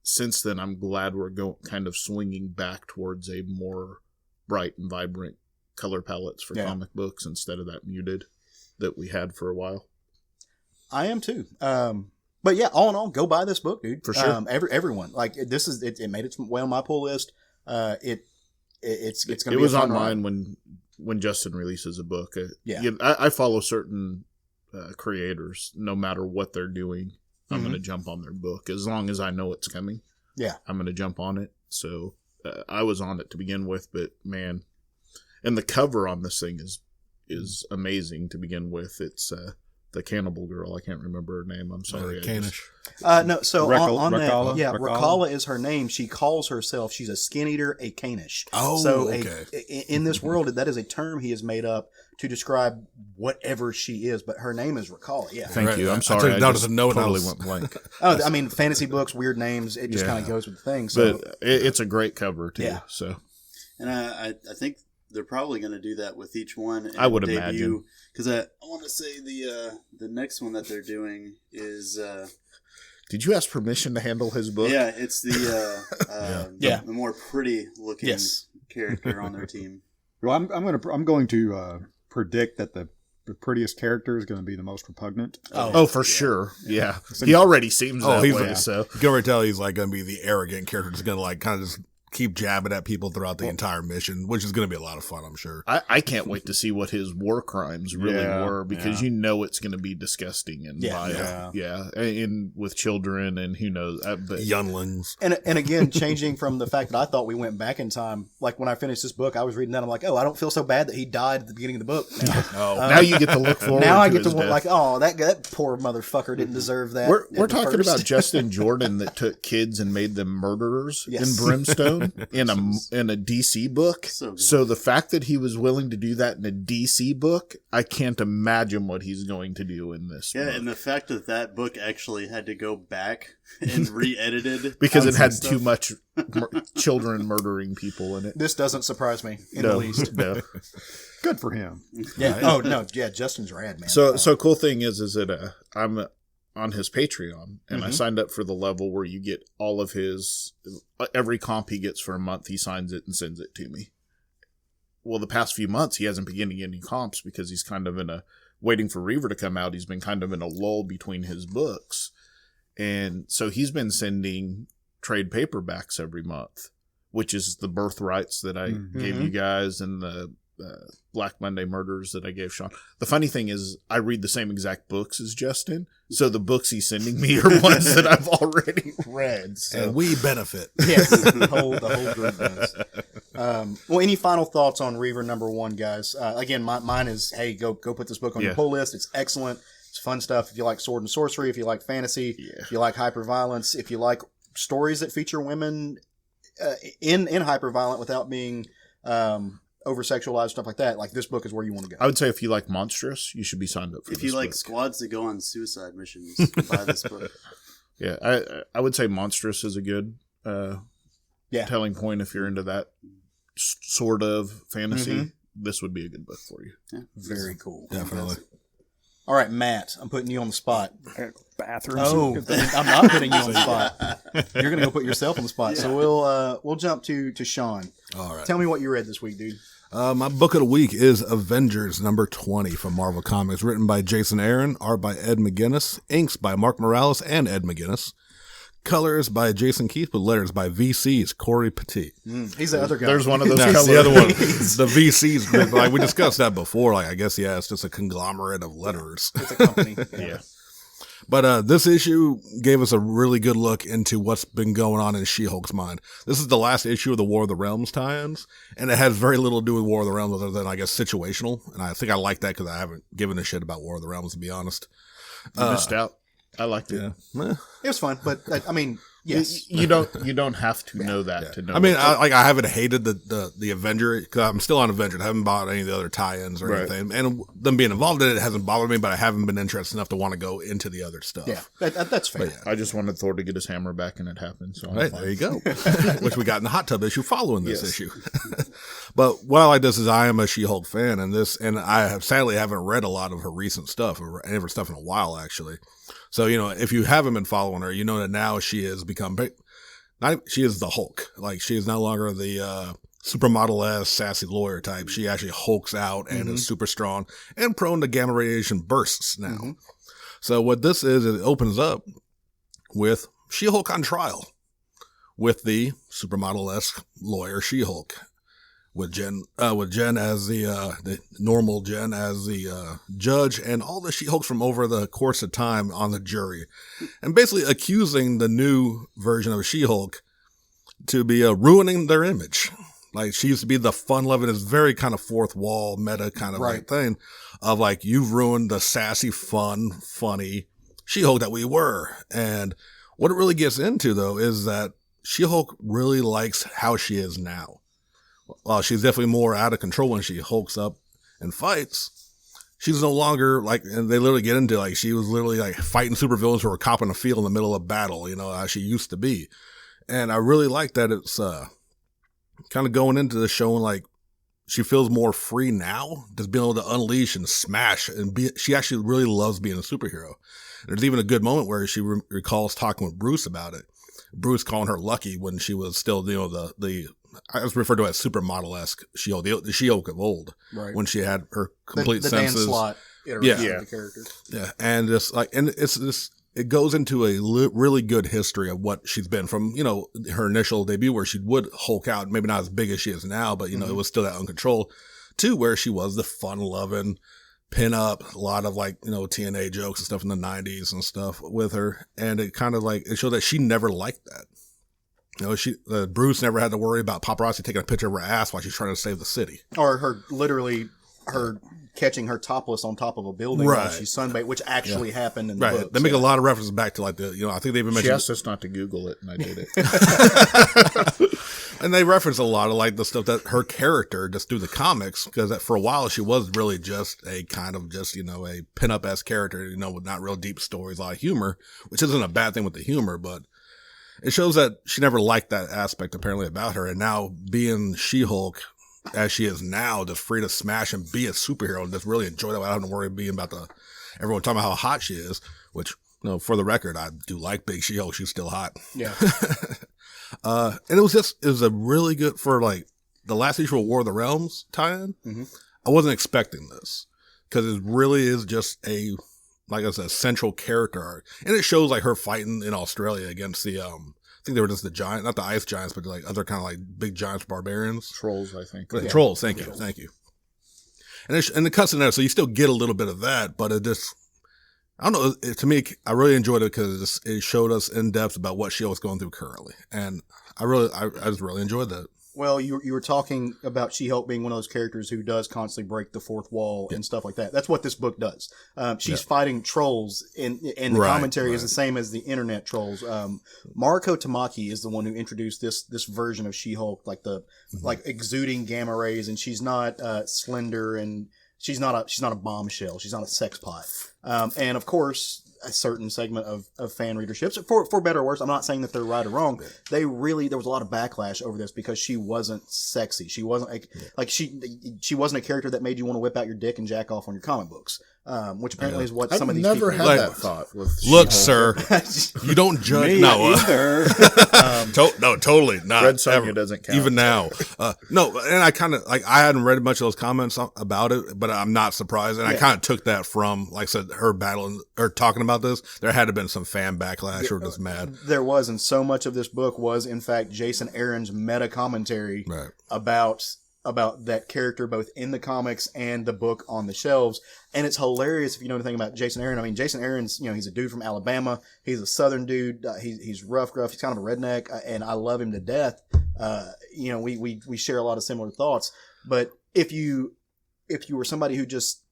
since then, I'm glad we're kind of swinging back towards a more bright and vibrant color palettes for comic books instead of that muted that we had for a while. I am too. But yeah, all in all, go buy this book, dude. For sure. Everyone, like, this is it made its way on my pull list. It's going to be. It was a on fun mine ride. when Justin releases a book. Yeah. I follow certain creators. No matter what they're doing, I'm going to jump on their book as long as I know it's coming. Yeah, I'm going to jump on it. So I was on it to begin with, but man, and the cover on this thing is amazing to begin with. It's the cannibal girl. I can't remember her name. I'm sorry. Canish. No, so on Rakala? that, yeah, Rakala? Rakala is her name. She calls herself, she's a skin eater, a Canish. Oh, so okay. In this world, that is a term he has made up to describe whatever she is, but her name is Rakala, yeah. Thank you. I'm I sorry. took it down just as a note and I totally was- went blank. Oh, I mean, fantasy books, weird names, it just kind of goes with the thing. So, But it's a great cover, too. Yeah. So And I think they're probably going to do that with each one. And I would imagine. Because I want to say the next one that they're doing is... did you ask permission to handle his book? yeah, it's the Yeah. the more pretty looking Yes. character on their team. Well, I'm going to predict that the prettiest character is going to be the most repugnant. Oh, for sure. Yeah. He already seems that he's way, like- so. You can already tell he's like going to be the arrogant character that's going to like kind of just keep jabbing at people throughout the entire mission, which is going to be a lot of fun, I'm sure. I can't wait to see what his war crimes really were, because you know it's going to be disgusting and violent. Yeah. And with children and who knows. But Younglings. and again, changing from the fact that I thought we went back in time, like when I finished this book, I was reading that, I'm like, oh, I don't feel so bad that he died at the beginning of the book. Now, now you get to look forward now I to get to his look death. like, oh, that poor motherfucker didn't deserve that. We're at the talking first. about Justin Jordan that took kids and made them murderers Yes. in Brimstone in a DC book. So good. So the fact that he was willing to do that in a DC book, I can't imagine what he's going to do in this Yeah, book. and the fact that that book actually had to go back and re-edited because it some had stuff. too much children murdering people in it. This doesn't surprise me in the No, least. no. Good for him. Yeah. Oh no. Yeah. Justin's rad, man. So cool thing is that I'm on his Patreon, and I signed up for the level where you get all of his every comp he gets for a month. He signs it and sends it to me. Well, the past few months he hasn't been getting any comps because he's kind of in a waiting for Reaver to come out. He's been kind of in a lull between his books, and so he's been sending trade paperbacks every month, which is the Birthrights that I gave you guys and the Black Monday Murders that I gave Sean. The funny thing is I read the same exact books as Justin, so the books he's sending me are ones that I've already read. So. And we benefit. yes, the whole group does. Well, any final thoughts on Reaver #1, guys? Again, mine is, hey, go put this book on your pull list. It's excellent. It's fun stuff. If you like sword and sorcery, if you like fantasy, if you like hyperviolence, if you like stories that feature women in hyperviolent without being over sexualized, stuff like that, like this book is where you want to go. I would say if you like monstrous, you should be signed up for If this you like book. squads that go on suicide missions, buy this book. Yeah, I would say monstrous is a good telling point if you're into that sort of fantasy. This would be a good book for you. Yeah. Very cool. Definitely. All right, Matt, I'm putting you on the spot. Bathrooms. Oh, I'm not putting you on the spot. You're going to go put yourself on the spot. So we'll jump to Sean. All right. Tell me what you read this week, dude. My book of the week is Avengers #20 from Marvel Comics, written by Jason Aaron, art by Ed McGuinness, inks by Mark Morales and Ed McGuinness, colors by Jason Keith, with letters by VC's Corey Petit. He's the other guy. There's one of those That's colors. the other one, the VC's group. Like we discussed that before. Like I guess it's just a conglomerate of letters. It's a company. Yeah. But this issue gave us a really good look into what's been going on in She-Hulk's mind. This is the last issue of the War of the Realms tie-ins, and it has very little to do with War of the Realms other than, I guess, situational. And I think I like that because I haven't given a shit about War of the Realms, to be honest. You missed out. I liked it. Yeah. It was fun, but I mean, yes. You don't have to know that to know. I mean, it. I haven't hated the Avenger, because I'm still on Avenger. I haven't bought any of the other tie-ins or anything. And them being involved in it hasn't bothered me, but I haven't been interested enough to want to go into the other stuff. Yeah, that's fair. I just wanted Thor to get his hammer back, and it happened. So I'm Right, fine. there you go. Which we got in the hot tub issue following this issue. But what I like this is I am a She-Hulk fan, and I have sadly haven't read a lot of her recent stuff, or any of her stuff in a while, actually. So, if you haven't been following her, you know that now she has become she is the Hulk. Like, she is no longer the supermodel-esque sassy lawyer type. She actually hulks out and is super strong and prone to gamma radiation bursts now. So what this is, it opens up with She-Hulk on trial with the supermodel-esque lawyer She-Hulk, with Jen as the normal Jen as the judge, and all the She-Hulks from over the course of time on the jury, and basically accusing the new version of She-Hulk to be ruining their image. Like, she used to be the fun-loving, this very kind of fourth wall meta kind of like thing of like, you've ruined the sassy, fun, funny She-Hulk that we were. And what it really gets into, though, is that She-Hulk really likes how she is now. While she's definitely more out of control when she hulks up and fights, she's no longer like, and they literally get into like, she was literally like fighting supervillains who were copping a field in the middle of battle, you know, as she used to be. And I really like that it's kind of going into the showing like she feels more free now, just being able to unleash and smash and be, she actually really loves being a superhero. There's even a good moment where she recalls talking with Bruce about it. Bruce calling her lucky when she was still, you know, the I was referred to as supermodel-esque She-Hulk, the She-Hulk of old, when she had her complete the senses. Dan Slott iteration of the character. Yeah, and just like, and it's this, it goes into a really good history of what she's been from, you know, her initial debut where she would Hulk out, maybe not as big as she is now, but, you know, it was still that uncontrolled, to where she was the fun-loving, pin-up, a lot of like, you know, TNA jokes and stuff in the 90s and stuff with her. And it kind of like, it showed that she never liked that. You know, Bruce never had to worry about paparazzi taking a picture of her ass while she's trying to save the city. Or her catching her topless on top of a building while she's sunbathed, which actually happened in the books. They make a lot of references back to like the, you know, I think they even mentioned. She asked us not to Google it, and I did it. And they reference a lot of like the stuff that her character just through the comics, because for a while she was really just a kind of just, you know, a pin-up-esque character, you know, with not real deep stories, a lot of humor, which isn't a bad thing with the humor, but it shows that she never liked that aspect apparently about her. And now being She-Hulk as she is now, just free to smash and be a superhero and just really enjoy that without having to worry being about everyone talking about how hot she is, which, you know, for the record, I do like big She-Hulk. She's still hot. Yeah. And it was a really good, for like the last issue of War of the Realms tie-in. Mm-hmm. I wasn't expecting this because it really is just a, like I said, central character arc. And it shows like her fighting in Australia against the, I think they were just the giant, not the ice giants, but like other kind of like big giants, barbarians. Trolls, I think. Trolls. Thank you. And the cuts in there, so you still get a little bit of that, but it just, I don't know. To me, I really enjoyed it because it showed us in depth about what She-Hulk was going through currently, and I just really enjoyed that. Well, you were talking about She-Hulk being one of those characters who does constantly break the fourth wall and stuff like that. That's what this book does. She's fighting trolls, and the commentary is the same as the internet trolls. Mariko Tamaki is the one who introduced this version of She-Hulk, like like exuding gamma rays, and she's not slender, and she's not a bombshell. She's not a sex pot. And of course, a certain segment of fan readerships, for better or worse, I'm not saying that they're right or wrong. There was a lot of backlash over this because she wasn't sexy. She wasn't she wasn't a character that made you want to whip out your dick and jack off on your comic books. Which apparently is what some of these people... I've never had that thought with Look, sir, you don't judge... Me either. No, totally not. Red Sonja doesn't count. Even now. No, and I kind of, like, I hadn't read much of those comments about it, but I'm not surprised. And I kind of took that from, like I said, her battling, or talking about this. There had to have been some fan backlash or just mad. There was, and so much of this book was, in fact, Jason Aaron's meta commentary about that character, both in the comics and the book on the shelves. And it's hilarious if you know anything about Jason Aaron. I mean, Jason Aaron's, he's a dude from Alabama. He's a Southern dude. He's rough, gruff. He's kind of a redneck, and I love him to death. We share a lot of similar thoughts. But if you were somebody who just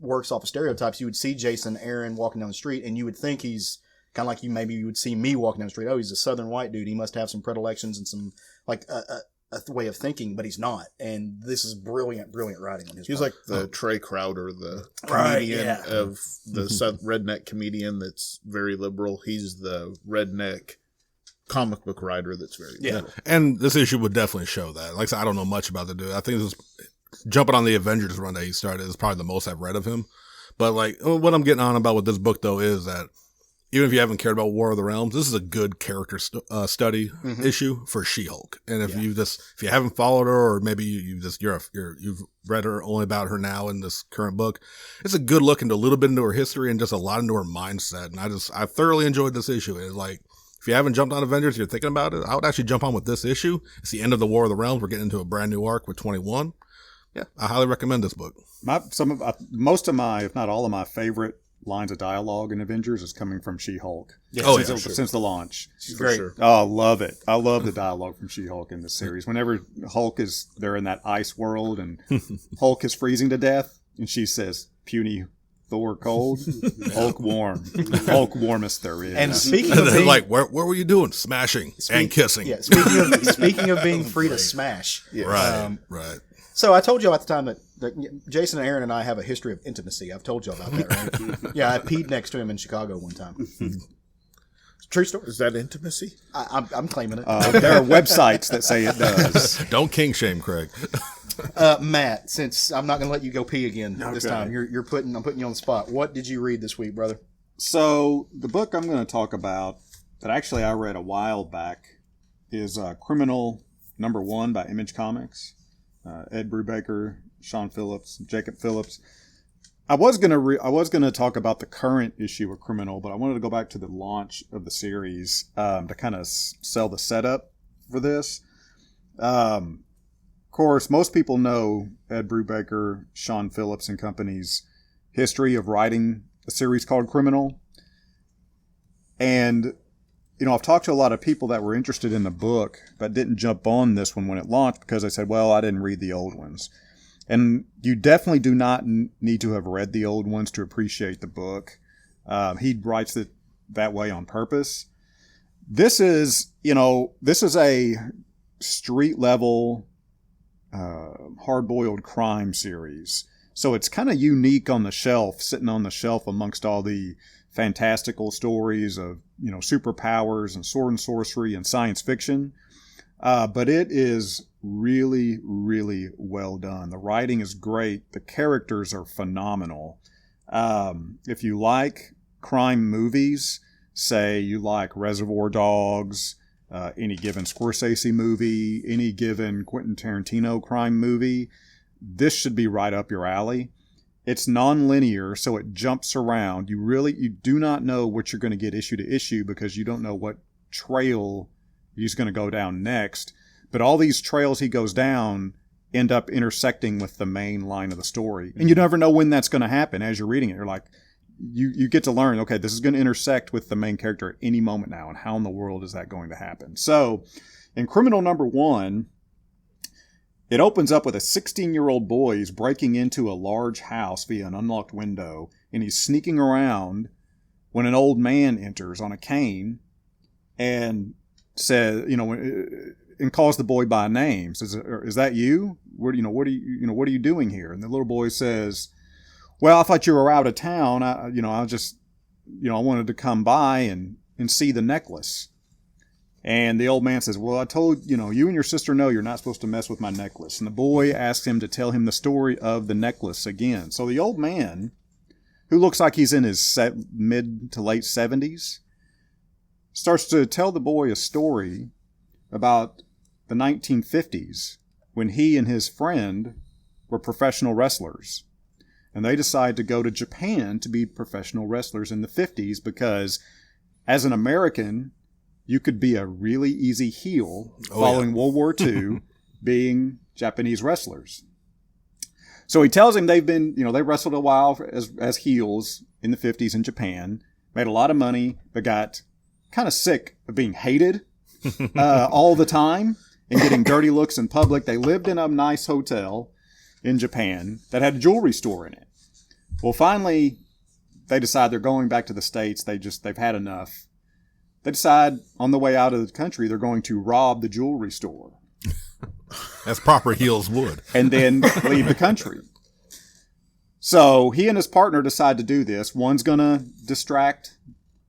works off of stereotypes, you would see Jason Aaron walking down the street, and you would think he's kind of like you would see me walking down the street. Oh, he's a Southern white dude. He must have some predilections and some a way of thinking, but he's not. And this is brilliant writing on his part. He's like the Trey Crowder, the comedian of the redneck comedian that's very liberal. He's the redneck comic book writer that's very liberal. And this issue would definitely show that. Like I said, I don't know much about the dude. I think this jumping on the Avengers run that he started is probably the most I've read of him. But like what I'm getting on about with this book though is that even if you haven't cared about War of the Realms, this is a good character study issue for She-Hulk. And if you haven't followed her, or maybe you've read her only about her now in this current book, it's a good look into a little bit into her history and just a lot into her mindset. And I thoroughly enjoyed this issue. It's like, if you haven't jumped on Avengers, you're thinking about it, I would actually jump on with this issue. It's the end of the War of the Realms. We're getting into a brand new arc with 21. Yeah, I highly recommend this book. Most of my, if not all of my favorite lines of dialogue in Avengers is coming from She-Hulk. Oh, since, since the launch. Great. Sure. Oh, I love it. I love the dialogue from She-Hulk in this series. Whenever Hulk they're in that ice world and Hulk is freezing to death and she says, puny Thor cold, Hulk warm. Hulk warmest there is. And speaking of being, like, where were you doing? Smashing and kissing. yeah, speaking of being free to smash. Right, right. So I told y'all at the time that Jason and Aaron and I have a history of intimacy. I've told y'all about that, right? Yeah, I peed next to him in Chicago one time. True story. Is that intimacy? I'm claiming it. There are websites that say it does. Don't king shame, Craig. Matt, since I'm not going to let you go pee again this Okay. time, I'm putting you on the spot. What did you read this week, brother? So the book I'm going to talk about that actually I read a while back is Criminal #1 by Image Comics. Ed Brubaker, Sean Phillips, Jacob Phillips. I was gonna talk about the current issue of Criminal, but I wanted to go back to the launch of the series to kind of sell the setup for this. Of course, most people know Ed Brubaker, Sean Phillips, and company's history of writing a series called Criminal. And I've talked to a lot of people that were interested in the book, but didn't jump on this one when it launched because they said, well, I didn't read the old ones. And you definitely do not need to have read the old ones to appreciate the book. He writes it that way on purpose. This is a street level, hard-boiled crime series. So it's kind of unique on the shelf, sitting on the shelf amongst all the fantastical stories of, superpowers and sword and sorcery and science fiction. But it is really, really well done. The writing is great. The characters are phenomenal. If you like crime movies, say you like Reservoir Dogs, any given Scorsese movie, any given Quentin Tarantino crime movie, this should be right up your alley. It's non-linear, so it jumps around. You do not know what you're going to get issue to issue because you don't know what trail he's going to go down next. But all these trails he goes down end up intersecting with the main line of the story. And you never know when that's going to happen as you're reading it. You're like, you get to learn, okay, this is going to intersect with the main character at any moment now. And how in the world is that going to happen? So in Criminal #1, it opens up with a 16-year-old boy who's breaking into a large house via an unlocked window, and he's sneaking around when an old man enters on a cane and says, and calls the boy by name. Says, "Is that you? What are you doing here?" And the little boy says, "Well, I thought you were out of town. I wanted to come by and see the necklace." And the old man says, "Well, I told, you and your sister know you're not supposed to mess with my necklace." And the boy asks him to tell him the story of the necklace again. So the old man, who looks like he's in his mid to late 70s, starts to tell the boy a story about the 1950s when he and his friend were professional wrestlers. And they decide to go to Japan to be professional wrestlers in the 50s because as an American, you could be a really easy heel following World War II being Japanese wrestlers. So he tells him they've been, they wrestled a while as heels in the 50s in Japan, made a lot of money, but got kind of sick of being hated all the time and getting dirty looks in public. They lived in a nice hotel in Japan that had a jewelry store in it. Well, finally, they decide they're going back to the States. They've had enough. They decide on the way out of the country, they're going to rob the jewelry store. As proper heels would. And then leave the country. So he and his partner decide to do this. One's going to distract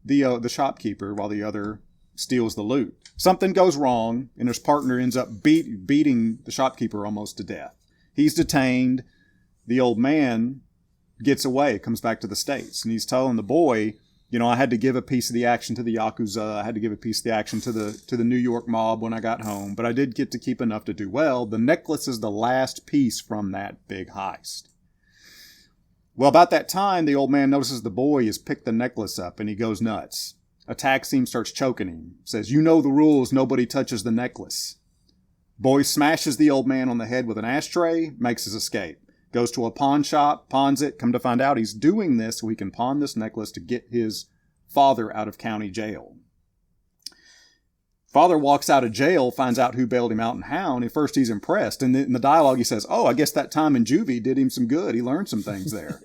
the shopkeeper while the other steals the loot. Something goes wrong, and his partner ends up beating the shopkeeper almost to death. He's detained. The old man gets away, comes back to the States, and he's telling the boy, I had to give a piece of the action to the Yakuza. I had to give a piece of the action to the New York mob when I got home, but I did get to keep enough to do well. The necklace is the last piece from that big heist. Well, about that time, the old man notices the boy has picked the necklace up, and he goes nuts. Attacks him, starts choking him. Says, "You know the rules, nobody touches the necklace." Boy smashes the old man on the head with an ashtray, makes his escape. Goes to a pawn shop, pawns it. Come to find out he's doing this so he can pawn this necklace to get his father out of county jail. Father walks out of jail, finds out who bailed him out in Hound. At first he's impressed. And in the dialogue he says, "Oh, I guess that time in juvie did him some good. He learned some things there."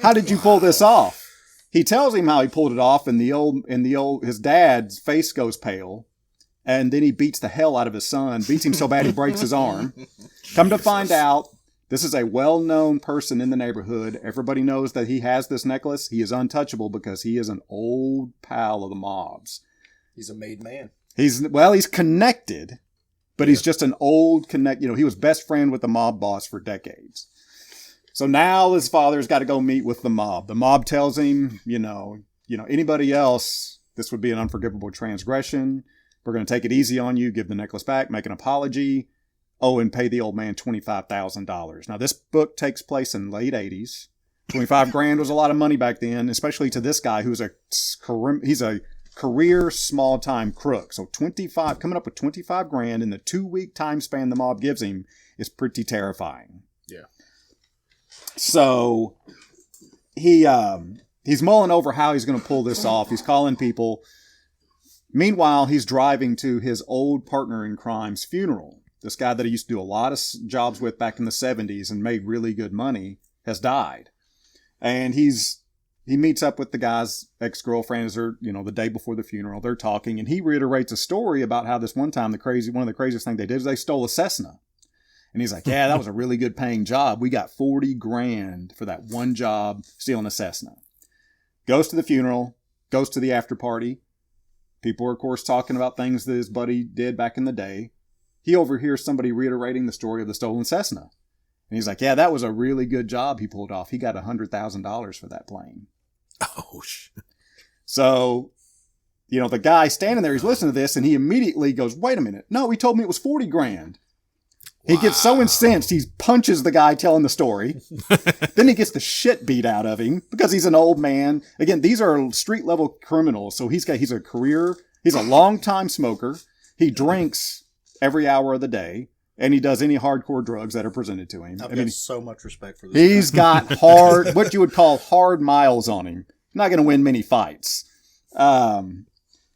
"How did you pull this off?" He tells him how he pulled it off, and his dad's face goes pale. And then he beats the hell out of his son, beats him so bad he breaks his arm. Come to find out, this is a well-known person in the neighborhood. Everybody knows that he has this necklace. He is untouchable because he is an old pal of the mob's. He's a made man. He's connected, but he's just an old connect. He was best friend with the mob boss for decades. So now his father's got to go meet with the mob. The mob tells him, anybody else, this would be an unforgivable transgression. We're going to take it easy on you, give the necklace back, make an apology. Oh, and pay the old man $25,000. Now, this book takes place in late 80s. $25,000 was a lot of money back then, especially to this guy who's he's a career small-time crook. So coming up with $25,000 in the 2-week time span the mob gives him is pretty terrifying. Yeah. So he's mulling over how he's going to pull this off. He's calling people. Meanwhile, he's driving to his old partner in crime's funeral. This guy that he used to do a lot of jobs with back in the 70s and made really good money has died. And he meets up with the guy's ex-girlfriend as the day before the funeral. They're talking, and he reiterates a story about how this one time one of the craziest things they did is they stole a Cessna. And he's like, "Yeah, that was a really good paying job. We got $40,000 for that one job stealing a Cessna." Goes to the funeral, goes to the after party. People are, of course, talking about things that his buddy did back in the day. He overhears somebody reiterating the story of the stolen Cessna. And he's like, "Yeah, that was a really good job he pulled off. He got $100,000 for that plane." Oh, shit. So, the guy standing there, he's listening to this, and he immediately goes, "Wait a minute. No, he told me it was $40,000. He gets so incensed, he punches the guy telling the story. Then he gets the shit beat out of him because he's an old man. Again, these are street level criminals. So he's a long-time smoker. He drinks every hour of the day, and he does any hardcore drugs that are presented to him. I've got so much respect for this. He's got what you would call hard miles on him. Not going to win many fights.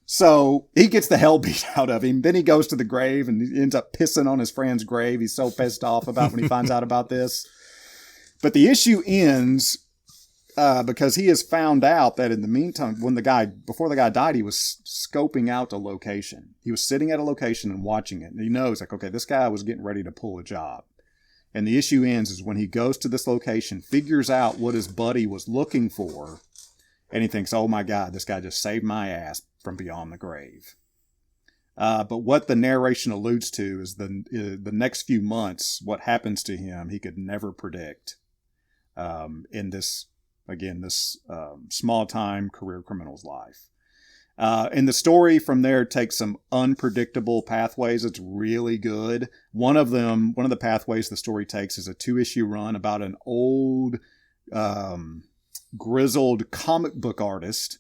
So he gets the hell beat out of him. Then he goes to the grave and he ends up pissing on his friend's grave. He's so pissed off about when he finds out about this. But the issue ends because he has found out that in the meantime, before the guy died, he was scoping out a location. He was sitting at a location and watching it. And he knows, okay, this guy was getting ready to pull a job. And the issue ends is when he goes to this location, figures out what his buddy was looking for, and he thinks, "Oh my God, this guy just saved my ass from beyond the grave." But what the narration alludes to is the next few months, what happens to him, he could never predict in this small-time career criminal's life. And the story from there takes some unpredictable pathways. It's really good. One of the pathways the story takes is a 2-issue run about an old, grizzled comic book artist.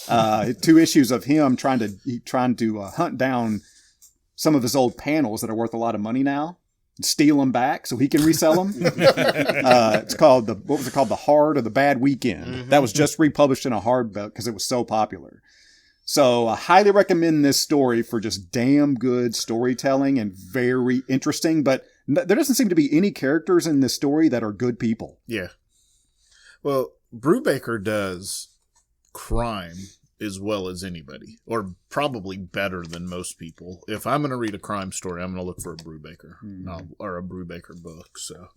2 issues of him trying to hunt down some of his old panels that are worth a lot of money now, steal them back so he can resell them. It's called The Hard or the Bad Weekend. Mm-hmm. That was just republished in a hardback because it was so popular. So I highly recommend this story for just damn good storytelling and very interesting. But there doesn't seem to be any characters in this story that are good people. Yeah. Well, Brubaker does crime as well as anybody, or probably better than most people. If I'm going to read a crime story, I'm going to look for a Brubaker novel or a Brubaker book. So,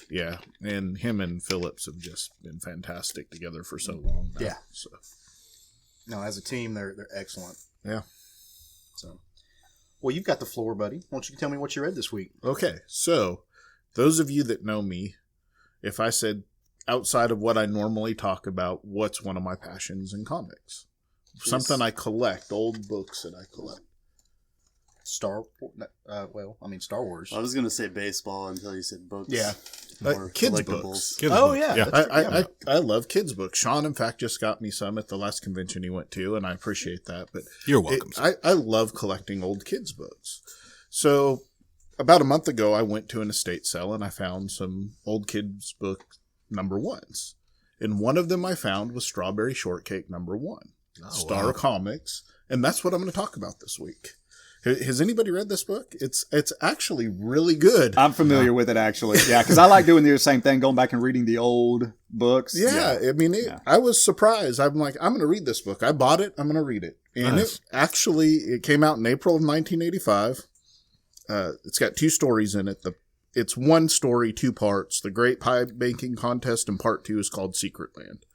yeah. And him and Phillips have just been fantastic together for so long now. Yeah. So. No, as a team, they're excellent. Yeah. So, well, you've got the floor, buddy. Why don't you tell me what you read this week? Okay. So, those of you that know me, if I said outside of what I normally talk about, what's one of my passions in comics? Something I collect, old books that I collect. Star Wars. I was going to say baseball until you said books. Yeah. Kids' books. Kids Oh, books. yeah. I love kids' books. Sean, in fact, just got me some at the last convention he went to, and I appreciate that. But You're welcome. I love collecting old kids' books. So about a month ago, I went to an estate sale and I found some old kids' book number ones. And one of them I found was Strawberry Shortcake number 1. Star Comics. And that's what I'm going to talk about this week. Has anybody read this book? It's actually really good. I'm familiar with it, actually. Yeah, because I like doing the same thing, going back and reading the old books. Yeah, I mean, I was surprised. I'm like, I'm going to read this book. I bought it. I'm going to read it. And it came out in April of 1985. It's got 2 stories in it. It's 1 story, 2 parts. The Great Pie Baking Contest, and part 2 is called Secret Land.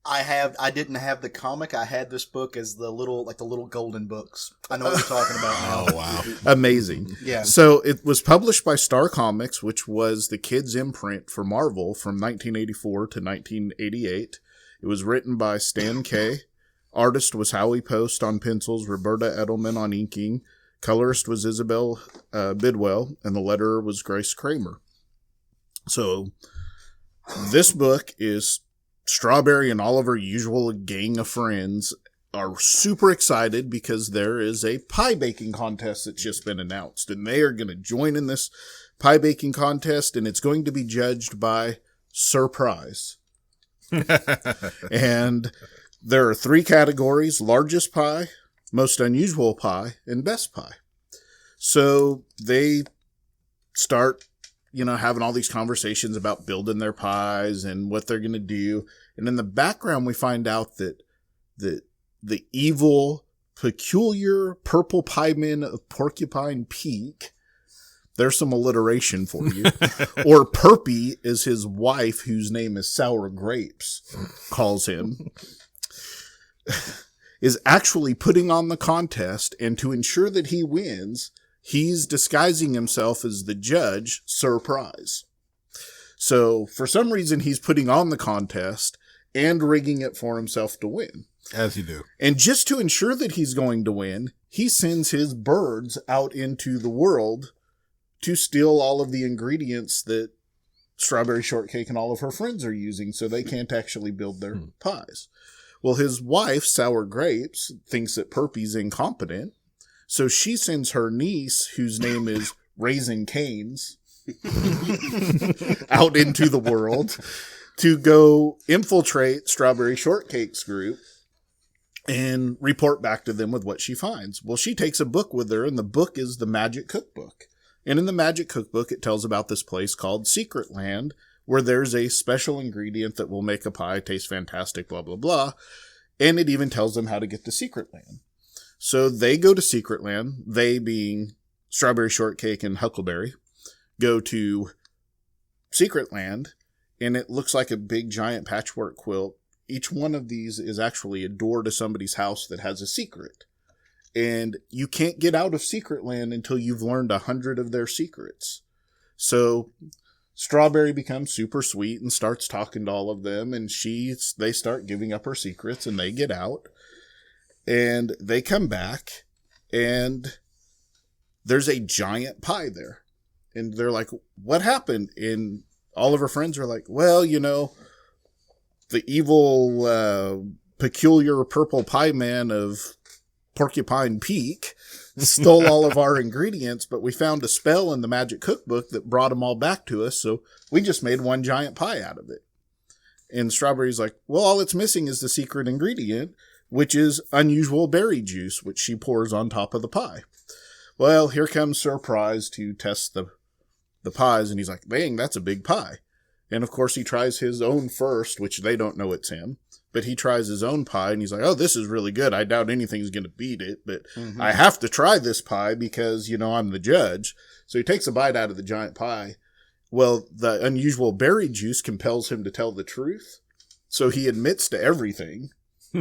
I didn't have the comic. I had this book as the little golden books. I know what you're talking about now. Oh, wow. Amazing. Yeah. So it was published by Star Comics, which was the kids' imprint for Marvel from 1984 to 1988. It was written by Stan Kay. Artist was Howie Post on pencils, Roberta Edelman on inking. Colorist was Isabel Bidwell, and the letterer was Grace Kramer. So this book is Strawberry and all of her usual gang of friends are super excited because there is a pie baking contest that's just been announced, and they are going to join in this pie baking contest, and it's going to be judged by surprise. And there are 3 categories: largest pie, most unusual pie, and best pie. So they start having all these conversations about building their pies and what they're going to do. And in the background, we find out that the evil, peculiar purple pie men of Porcupine Peak, there's some alliteration for you, or Perpy is his wife, whose name is Sour Grapes, calls him, is actually putting on the contest, and to ensure that he wins, he's disguising himself as the judge, Surprise. So, for some reason, he's putting on the contest and rigging it for himself to win. As you do. And just to ensure that he's going to win, he sends his birds out into the world to steal all of the ingredients that Strawberry Shortcake and all of her friends are using, so they can't actually build their pies. Well, his wife, Sour Grapes, thinks that Perpy's incompetent, so she sends her niece, whose name is Raisin Canes, out into the world to go infiltrate Strawberry Shortcake's group and report back to them with what she finds. Well, she takes a book with her, and the book is the Magic Cookbook. And in the Magic Cookbook, it tells about this place called Secret Land, where there's a special ingredient that will make a pie taste fantastic, blah, blah, blah. And it even tells them how to get to Secret Land. So they go to Secret Land, they being Strawberry Shortcake and Huckleberry, go to Secret Land, and it looks like a big giant patchwork quilt. Each one of these is actually a door to somebody's house that has a secret. And you can't get out of Secret Land until you've learned 100 of their secrets. So Strawberry becomes super sweet and starts talking to all of them, and they start giving up her secrets, and they get out. And they come back, and there's a giant pie there. And they're like, what happened? And all of her friends are like, well, the evil, peculiar purple pie man of Porcupine Peak stole all of our ingredients, but we found a spell in the Magic Cookbook that brought them all back to us, so we just made one giant pie out of it. And Strawberry's like, well, all it's missing is the secret ingredient, which is unusual berry juice, which she pours on top of the pie. Well, here comes Surprise to test the pies, and he's like, dang, that's a big pie. And of course he tries his own first, which they don't know it's him, but he tries his own pie, and he's like, oh, this is really good. I doubt anything's going to beat it, but I have to try this pie because, I'm the judge. So he takes a bite out of the giant pie. Well, the unusual berry juice compels him to tell the truth. So he admits to everything.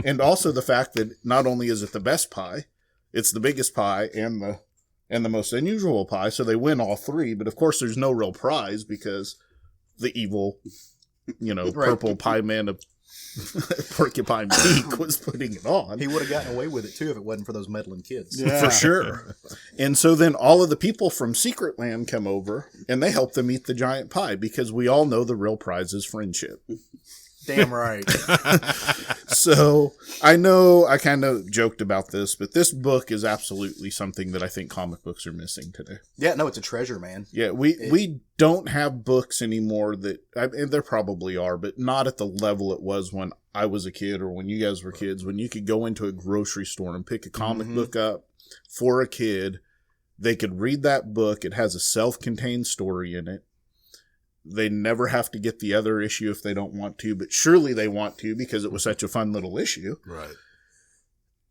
And also the fact that not only is it the best pie, it's the biggest pie and the most unusual pie. So they win all 3. But of course there's no real prize because the evil, purple pie man of Porcupine Peak was putting it on. He would have gotten away with it too if it wasn't for those meddling kids. Yeah. For sure. And so then all of the people from Secret Land come over and they help them eat the giant pie because we all know the real prize is friendship. Damn right. So I know I kind of joked about this, but this book is absolutely something that I think comic books are missing today. Yeah, no, it's a treasure, man. Yeah, we don't have books anymore that, and there probably are, but not at the level it was when I was a kid or when you guys were kids, when you could go into a grocery store and pick a comic book up for a kid. They could read that book. It has a self-contained story in it. They never have to get the other issue if they don't want to, but surely they want to because it was such a fun little issue. Right.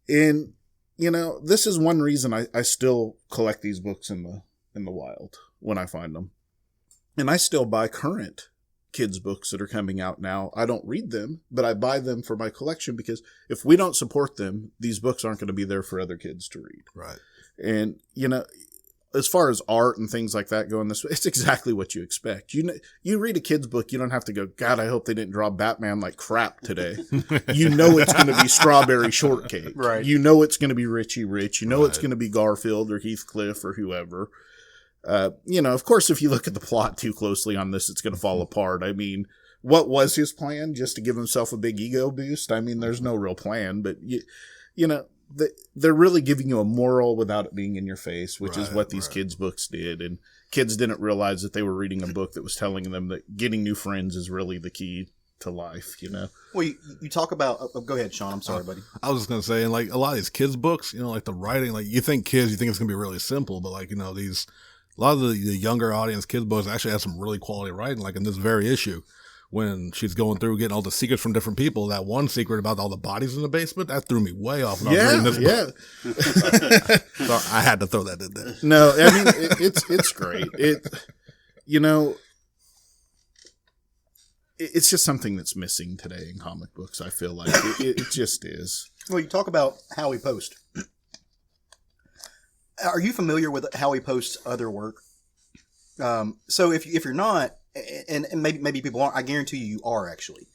And, this is one reason I still collect these books in the wild when I find them. And I still buy current kids' books that are coming out now. I don't read them, but I buy them for my collection because if we don't support them, these books aren't going to be there for other kids to read. Right. And, as far as art and things like that go in this, it's exactly what you expect. You read a kid's book, you don't have to go, God, I hope they didn't draw Batman like crap today. You know it's going to be Strawberry Shortcake. Right. You know it's going to be Richie Rich. You know it's going to be Garfield or Heathcliff or whoever. Of course, if you look at the plot too closely on this, it's going to fall apart. I mean, what was his plan? Just to give himself a big ego boost? I mean, there's no real plan, but they're really giving you a moral without it being in your face, which is what these kids' books did. And kids didn't realize that they were reading a book that was telling them that getting new friends is really the key to life, Well, you talk about... go ahead, Sean. I'm sorry, buddy. I was just going to say, and like a lot of these kids' books, like the writing, like you think it's going to be really simple, but like, a lot of the younger audience kids' books actually have some really quality writing, like in this very issue. When she's going through getting all the secrets from different people, that one secret about all the bodies in the basement, that threw me way off when I was reading this book. So I had to throw that in there. No, I mean, it's great. It's just something that's missing today in comic books, I feel like. It just is. Well, you talk about Howie Post. Are you familiar with Howie Post's other work? So if you're not, and maybe people aren't, I guarantee you are actually.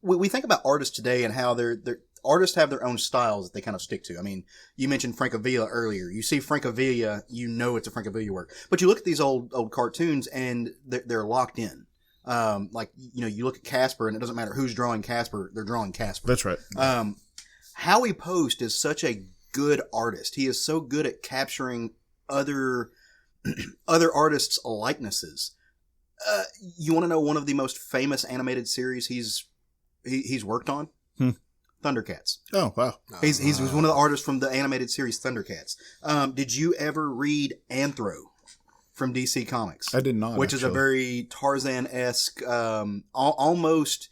We think about artists today and how they're artists have their own styles that they kind of stick to. I mean, you mentioned Francavilla earlier. You see Francavilla, it's a Francavilla work. But you look at these old cartoons and they're locked in. You look at Casper and it doesn't matter who's drawing Casper, they're drawing Casper. That's right. Howie Post is such a good artist. He is so good at capturing other artists' likenesses. You want to know one of the most famous animated series he's worked on? Thundercats. Oh, wow. He's one of the artists from the animated series Thundercats. Did you ever read Anthro from DC Comics? I did not. Which is a very Tarzan-esque, almost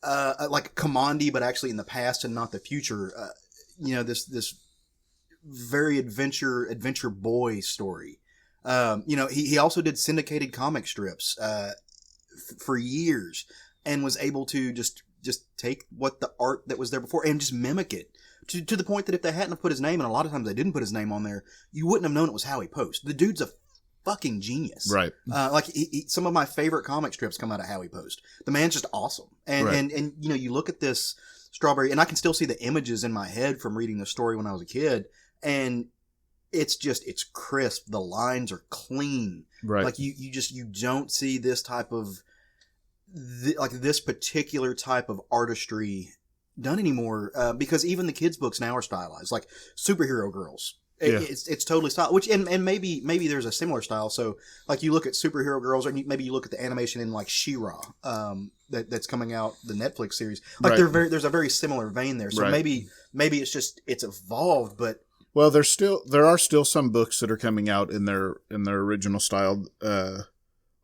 like Commandi, but actually in the past and not the future. This very adventure boy story. He also did syndicated comic strips for years and was able to just take what the art that was there before and just mimic it to the point that if they hadn't have put his name, and a lot of times they didn't put his name on there, you wouldn't have known it was Howie Post. The dude's a fucking genius. Right. Some of my favorite comic strips come out of Howie Post. The man's just awesome. And you look at this Strawberry, and I can still see the images in my head from reading the story when I was a kid, and it's crisp. The lines are clean. Right. Like you don't see this type of this particular type of artistry done anymore, because even the kids' books now are stylized, like Superhero Girls. It's totally stylized, which and maybe there's a similar style. So like you look at Superhero Girls, or maybe you look at the animation in like She-Ra, that's coming out, the Netflix series. Like there's a very similar vein there. So maybe it's evolved, but. Well, there are still some books that are coming out in their original style.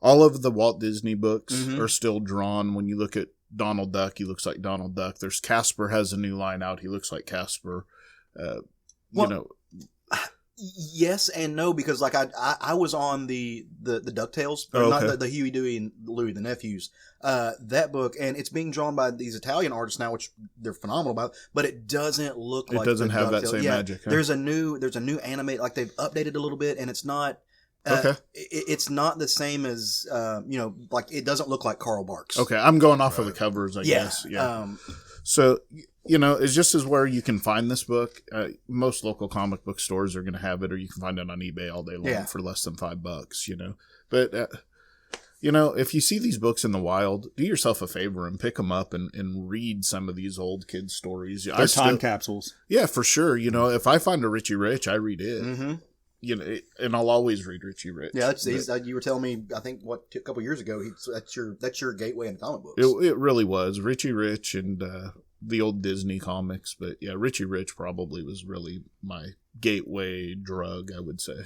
All of the Walt Disney books are still drawn. When you look at Donald Duck, he looks like Donald Duck. There's Casper has a new line out. He looks like Casper. Yes and no, because like I was on the DuckTales, not the Huey, Dewey, and Louie, the nephews. That book, and it's being drawn by these Italian artists now, which they're phenomenal about. But it doesn't look like it doesn't have DuckTales. that same magic. Huh? There's a new animate, like they've updated a little bit, and it's not. It's not the same as like it doesn't look like Carl Barks. Okay, I'm going off of the covers, I guess. Yeah. So. It's just as where you can find this book. Most local comic book stores are going to have it, or you can find it on eBay all day long for less than $5. But if you see these books in the wild, do yourself a favor and pick them up and read some of these old kids' stories. They're time capsules. Yeah, for sure. If I find a Richie Rich, I read it. Mm-hmm. And I'll always read Richie Rich. Yeah, you were telling me, I think, a couple years ago, that's your gateway into comic books. It really was. Richie Rich and the old Disney comics. But yeah, Richie Rich probably was really my gateway drug, I would say.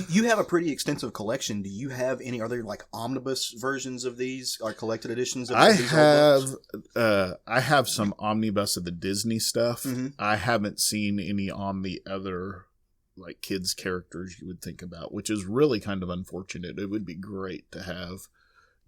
You have a pretty extensive collection. Do you have any other like omnibus versions of these or collected editions of these old books? I have some omnibus of the Disney stuff. Mm-hmm. I haven't seen any on the other like kids characters you would think about, which is really kind of unfortunate. It would be great to have,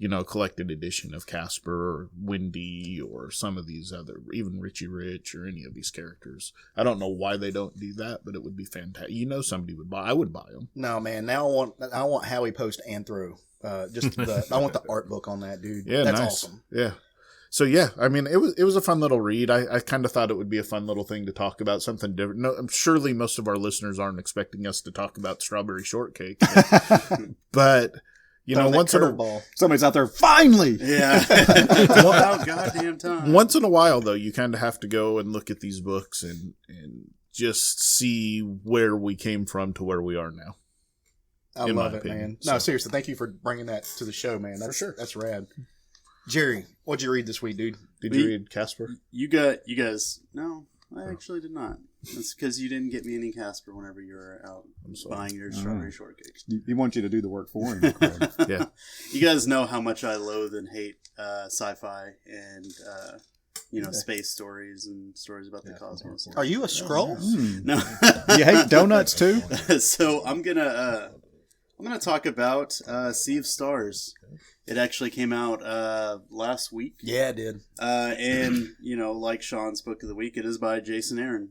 a collected edition of Casper or Wendy or some of these other, even Richie Rich or any of these characters. I don't know why they don't do that, but it would be fantastic. Somebody would buy. I would buy them. No, man. Now I want Howie Post Anthro. I want the art book on that, dude. Yeah, that's nice. awesome. Yeah. So yeah, I mean, it was a fun little read. I kind of thought it would be a fun little thing to talk about, something different. No, surely most of our listeners aren't expecting us to talk about Strawberry Shortcake, but once in a while, somebody's out there finally. Yeah, about goddamn time. Once in a while, though, you kind of have to go and look at these books and just see where we came from to where we are now. I love it, man. No, seriously, thank you for bringing that to the show, man. For sure, that's rad. Jerry, what'd you read this week, dude? Did you read Casper? You guys. No, I actually did not. That's because you didn't get me any Casper whenever you were out buying your Strawberry Shortcakes. He wants you to do the work for him. Craig. Yeah. You guys know how much I loathe and hate sci-fi and space stories and stories about the cosmos. Are you a Skrull? No. You hate donuts too? So I'm gonna talk about Sea of Stars. It actually came out last week. Yeah, it did. And like Sean's book of the week, it is by Jason Aaron.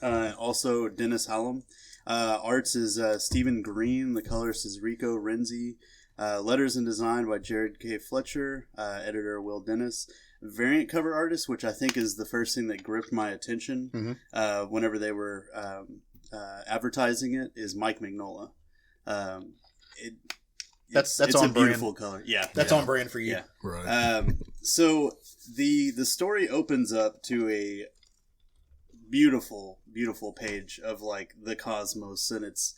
Also Dennis Hallam. Arts is Stephen Green. The colorist is Rico Renzi. Letters and design by Jared K. Fletcher. Editor Will Dennis. Variant cover artist, which I think is the first thing that gripped my attention whenever they were advertising it, is Mike Mignola. That's it's on a beautiful color. Yeah, that's on brand for you. Yeah. Right. So the story opens up to a beautiful page of like the cosmos, and it's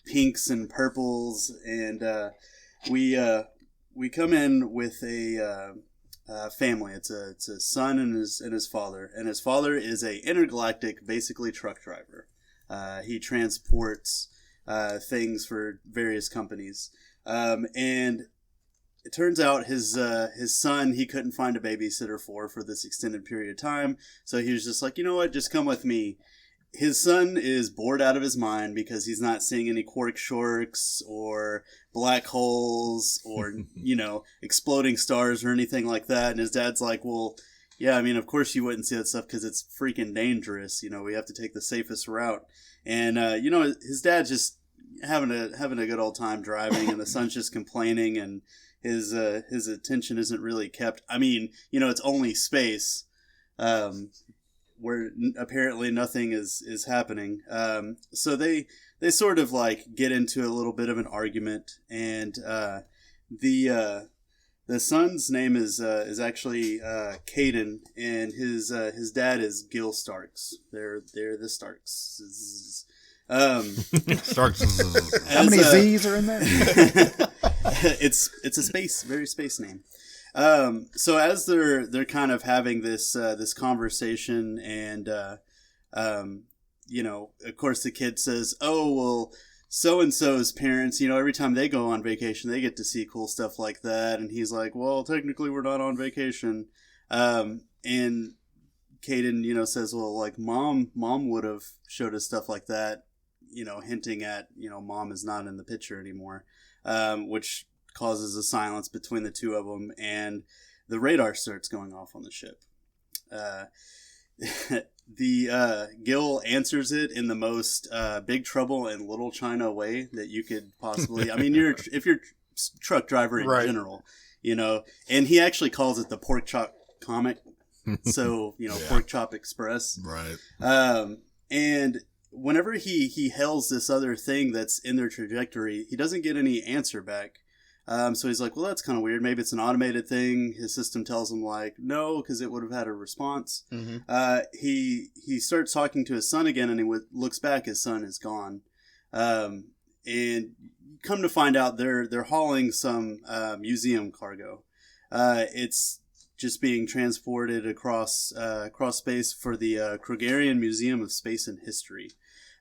pinks and purples, and we come in with a family. It's a son and his father, and his father is a intergalactic, basically truck driver. He transports things for various companies. And it turns out his son, he couldn't find a babysitter for this extended period of time. So he was just like, you know what, just come with me. His son is bored out of his mind because he's not seeing any quark shorks or black holes or, exploding stars or anything like that. And his dad's like, well, yeah, I mean, of course you wouldn't see that stuff because it's freaking dangerous. We have to take the safest route. And, his dad's just having a good old time driving, and the son's just complaining, and his attention isn't really kept. I mean, it's only space, where apparently nothing is happening. So they sort of like get into a little bit of an argument, and the son's name is actually Caden, and his dad is Gil Starks. They're the Starks. Starks. How many Z's are in there? It's a very space name. So as they're kind of having this conversation, and of course the kid says, "Oh well, so and so's parents, every time they go on vacation, they get to see cool stuff like that." And he's like, "Well, technically we're not on vacation." And Caden, says, "Well, like mom would have showed us stuff like that." Hinting at, mom is not in the picture anymore, which causes a silence between the two of them, and the radar starts going off on the ship. Gil answers it in the most Big Trouble in Little China way that you could possibly. I mean, if you're truck driver in general, and he actually calls it the Pork Chop Comic, so Pork Chop Express, Right. And whenever he hails this other thing that's in their trajectory, he doesn't get any answer back. So he's like, well, that's kind of weird. Maybe it's an automated thing. His system tells him, like, no, because it would have had a response. He starts talking to his son again, and he looks back. His son is gone. And come to find out, they're hauling some museum cargo. It's just being transported across space for the Krogerian Museum of Space and History.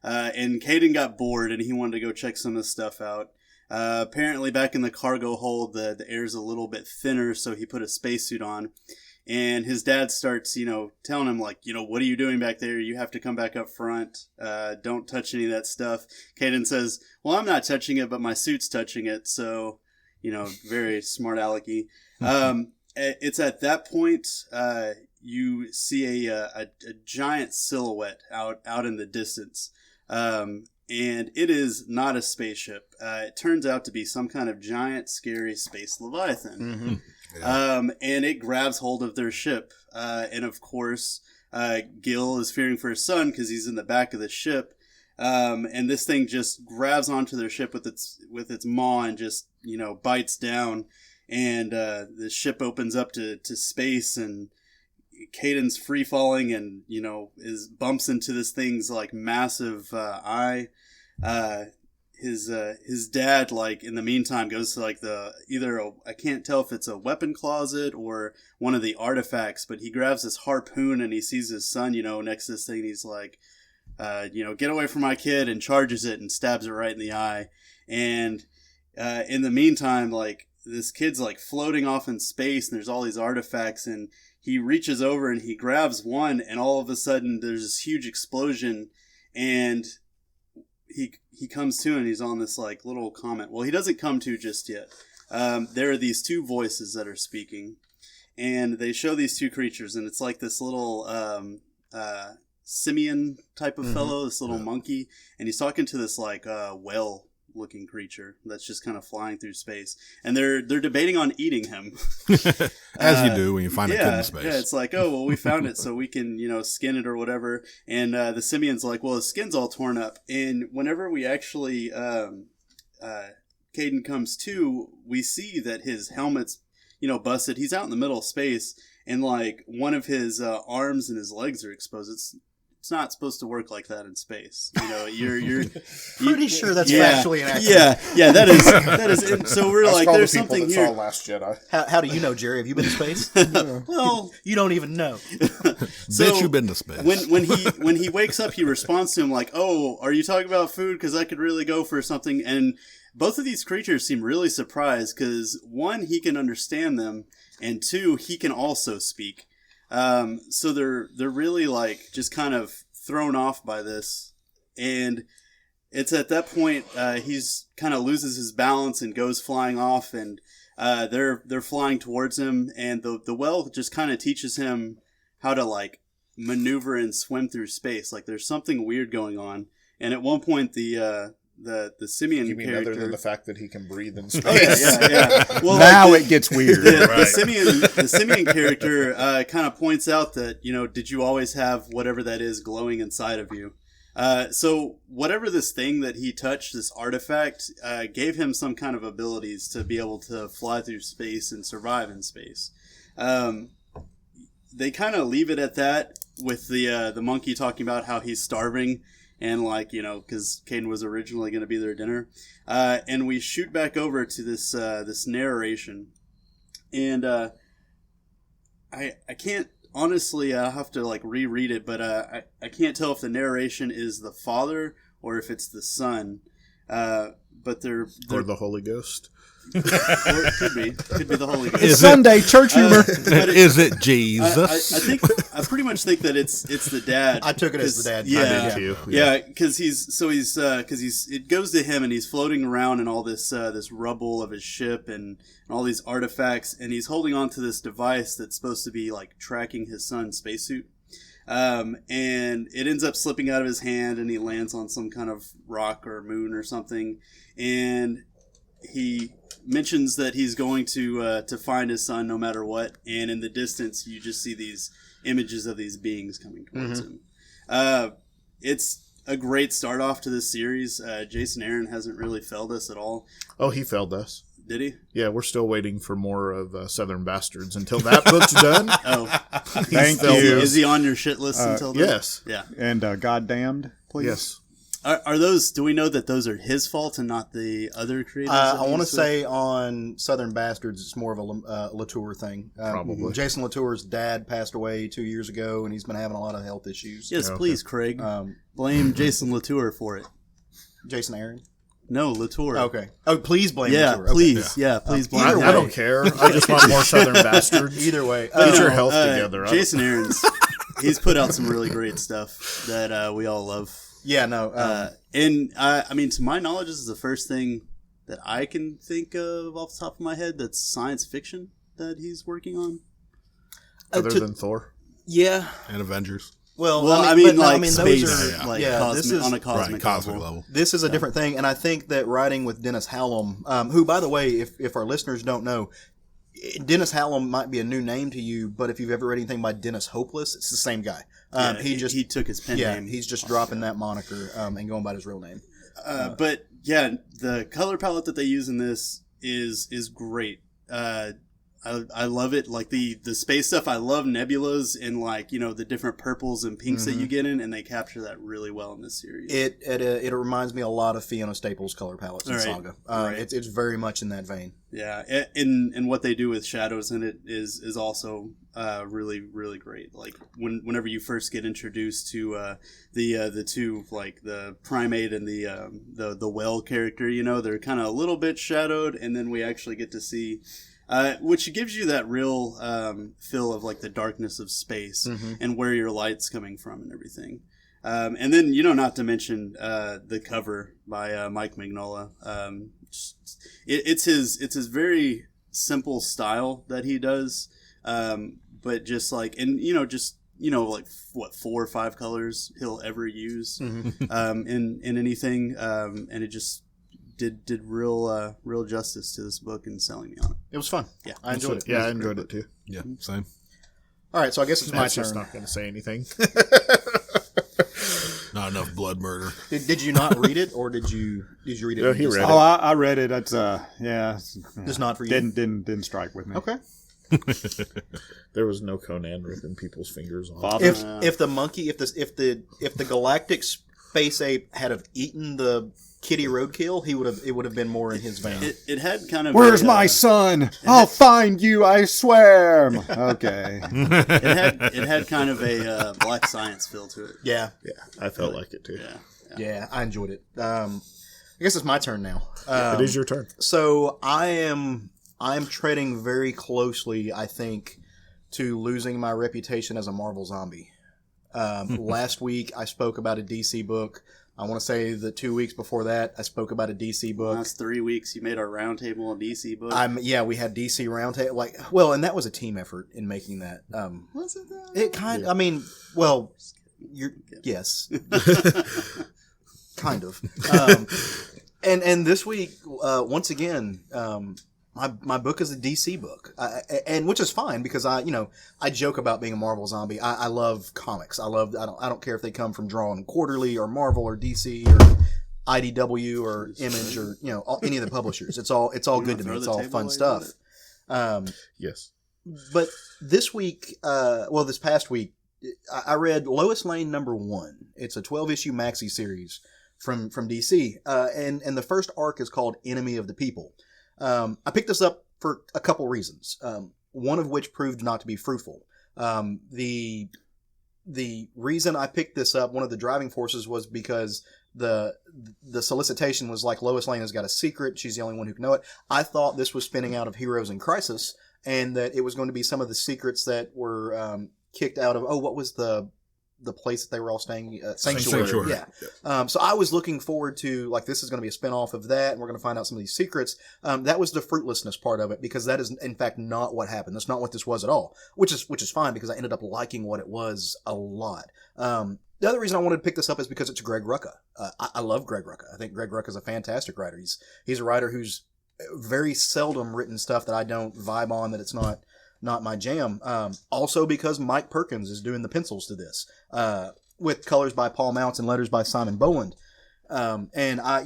And Caden got bored, and he wanted to go check some of the stuff out. Apparently back in the cargo hold, the air's a little bit thinner, so he put a spacesuit on. And his dad starts, telling him, like, what are you doing back there? You have to come back up front. Don't touch any of that stuff. Caden says, well, I'm not touching it, but my suit's touching it. So, very smart alecky. It's at that point, you see a giant silhouette out in the distance. And it is not a spaceship. It turns out to be some kind of giant, scary space leviathan. And it grabs hold of their ship. And of course, Gil is fearing for his son because he's in the back of the ship. And this thing just grabs onto their ship with its maw and just, bites down. And the ship opens up to space, and Caden's free falling and, bumps into this thing's like massive eye. His dad, like, in the meantime goes to like I can't tell if it's a weapon closet or one of the artifacts, but he grabs this harpoon and he sees his son, next to this thing. And he's like, get away from my kid, and charges it and stabs it right in the eye. And in the meantime, like, this kid's like floating off in space, and there's all these artifacts, and he reaches over and he grabs one, and all of a sudden there's this huge explosion, and he comes to, and he's on this like little comet. Well, he doesn't come to just yet. There are these two voices that are speaking, and they show these two creatures, and it's like this little simian type of fellow, this little monkey, and he's talking to this like whale looking creature that's just kind of flying through space, and they're debating on eating him. As you do when you find a kid in space. Yeah, it's like, oh, well, we found it so we can, skin it or whatever. And the simian's like, well, his skin's all torn up. And whenever we actually, Caden comes to, we see that his helmet's, busted. He's out in the middle of space, and like one of his arms and his legs are exposed. It's not supposed to work like that in space. You're pretty sure that's factually inaccurate. Yeah, that is. So we're like, there's something here. Saw Last Jedi. How do you know, Jerry? Have you been to space? Well, you don't even know. Bet you've been to space. When he wakes up, he responds to him like, "Oh, are you talking about food? Because I could really go for something." And both of these creatures seem really surprised because one, he can understand them, and two, he can also speak. So they're really like just kind of thrown off by this, and it's at that point he's kind of loses his balance and goes flying off, and they're flying towards him, and the whale just kind of teaches him how to like maneuver and swim through space. Like there's something weird going on, and at one point the simian You mean character, other than the fact that he can breathe in space? yeah. Well, Now like it gets weird. The simian character kind of points out that, did you always have whatever that is glowing inside of you? So whatever this thing that he touched, this artifact, gave him some kind of abilities to be able to fly through space and survive in space. They kind of leave it at that, with the monkey talking about how he's starving. And because Caden was originally going to be their dinner, and we shoot back over to this narration, and I can't honestly. I'll have to like reread it, but I can't tell if the narration is the father or if it's the son. But they're Or the Holy Ghost. or it could be the Holy Ghost. It's Sunday church humor. Is it Jesus? I pretty much think that it's the dad. I took it as the dad. Yeah, I did too. Yeah, because it goes to him, and he's floating around in all this rubble of his ship and all these artifacts, and he's holding on to this device that's supposed to be like tracking his son's spacesuit. And it ends up slipping out of his hand, and he lands on some kind of rock or moon or something, and he mentions that he's going to find his son no matter what, and in the distance you just see these images of these beings coming towards him. It's a great start off to this series. Jason Aaron hasn't really failed us at all. Oh, he failed us. Did he? Yeah, we're still waiting for more of Southern Bastards until that book's done. Oh, Thank you. Is he on your shit list until then? Yes. Yeah. And Goddamned, please. Yes. Are those? Do we know that those are his fault and not the other creators? I want to say on Southern Bastards, it's more of a Latour thing. Probably. Jason Latour's dad passed away 2 years ago, and he's been having a lot of health issues. Yes, please, Craig. Um, Blame Jason Latour for it. Jason Aaron? No, Latour. Okay. Oh, please blame Yeah, Latour. Okay. please. Yeah, please blame Either him. way. I don't care. I just want more Southern Bastards. Either way. Get your health together. Jason Aaron's. He's put out some really great stuff that we all love. Yeah, no. And I mean, to my knowledge, this is the first thing that I can think of off the top of my head that's science fiction that he's working on. Other than Thor. Yeah. And Avengers. Well, I mean, like those space, are- like this is on a cosmic, Right, cosmic level. level. This is a different thing, and I think that writing with Dennis Hallam, who, by the way, if our listeners don't know, Dennis Hallam might be a new name to you, but if you've ever read anything by Dennis Hopeless, it's the same guy. He took his pen name. He's just dropping that moniker and going by his real name. But yeah, the color palette that they use in this is great. I love it. Like the space stuff, I love nebulas and like, you know, the different purples and pinks that you get in, and they capture that really well in this series. It reminds me a lot of Fiona Staples' color palettes in Right. Saga. Right. It's very much in that vein. Yeah, and what they do with shadows in it is also really, really great. Like whenever you first get introduced to the two, like the primate and the whale character, you know, they're kind of a little bit shadowed, and then we actually get to see. Which gives you that real feel of like the darkness of space and where your light's coming from and everything. And then, you know, not to mention the cover by Mike Mignola. It's his very simple style that he does, but just like, and you know, like what 4 or 5 colors he'll ever use in anything, and it just did real justice to this book and selling me on it. It was fun. Yeah, I enjoyed it. Yeah, I enjoyed it too. Yeah, same. All right, so I guess it's my Matt's just turn. not going to say anything. Not enough blood murder. Did you not read it, or did you read it? No, he read Oh, I read it. It's Just not for you. Didn't strike with me. Okay. There was no Conan ripping people's fingers off. If the monkey, if the galactic space ape had have eaten the kitty roadkill, it would have been more in his vein. It had kind of Where's my son? I'll find you, I swear. Okay. it had kind of a black science feel to it. Yeah, I felt like it too. Yeah. I enjoyed it. I guess it's my turn now. It is your turn. So I'm treading very closely, I think, to losing my reputation as a Marvel zombie. Last week I spoke about a DC book. I want to say the 2 weeks before that I spoke about a DC book. Last 3 weeks you made our roundtable on DC book. We had DC Roundtable, and that was a team effort in making that. Was it that? It kind. I mean, yes, kind of. And this week, once again, my book is a DC book, and which is fine because I joke about being a Marvel zombie. I love comics. I don't care if they come from Drawn Quarterly or Marvel or DC or IDW or Image or any of the publishers. It's all good to me. It's all fun stuff. Yes. But this week, this past week, I read Lois Lane #1. It's a 12-issue maxi series from DC, and the first arc is called Enemy of the People. I picked this up for a couple reasons, one of which proved not to be fruitful. The reason I picked this up, one of the driving forces, was because the solicitation was like, Lois Lane has got a secret. She's the only one who can know it. I thought this was spinning out of Heroes in Crisis, and that it was going to be some of the secrets that were kicked out of, what was the place that they were all staying? Sanctuary. Yeah. So I was looking forward to, like, this is going to be a spinoff of that, and we're going to find out some of these secrets. That was the fruitlessness part of it, because that is, in fact, not what happened. That's not what this was at all, which is fine, because I ended up liking what it was a lot. The other reason I wanted to pick this up is because it's Greg Rucka. I love Greg Rucka. I think Greg Rucka is a fantastic writer. He's a writer who's very seldom written stuff that I don't vibe on, that it's not my jam. Also because Mike Perkins is doing the pencils to this, with colors by Paul Mounts and letters by Simon Boland. And I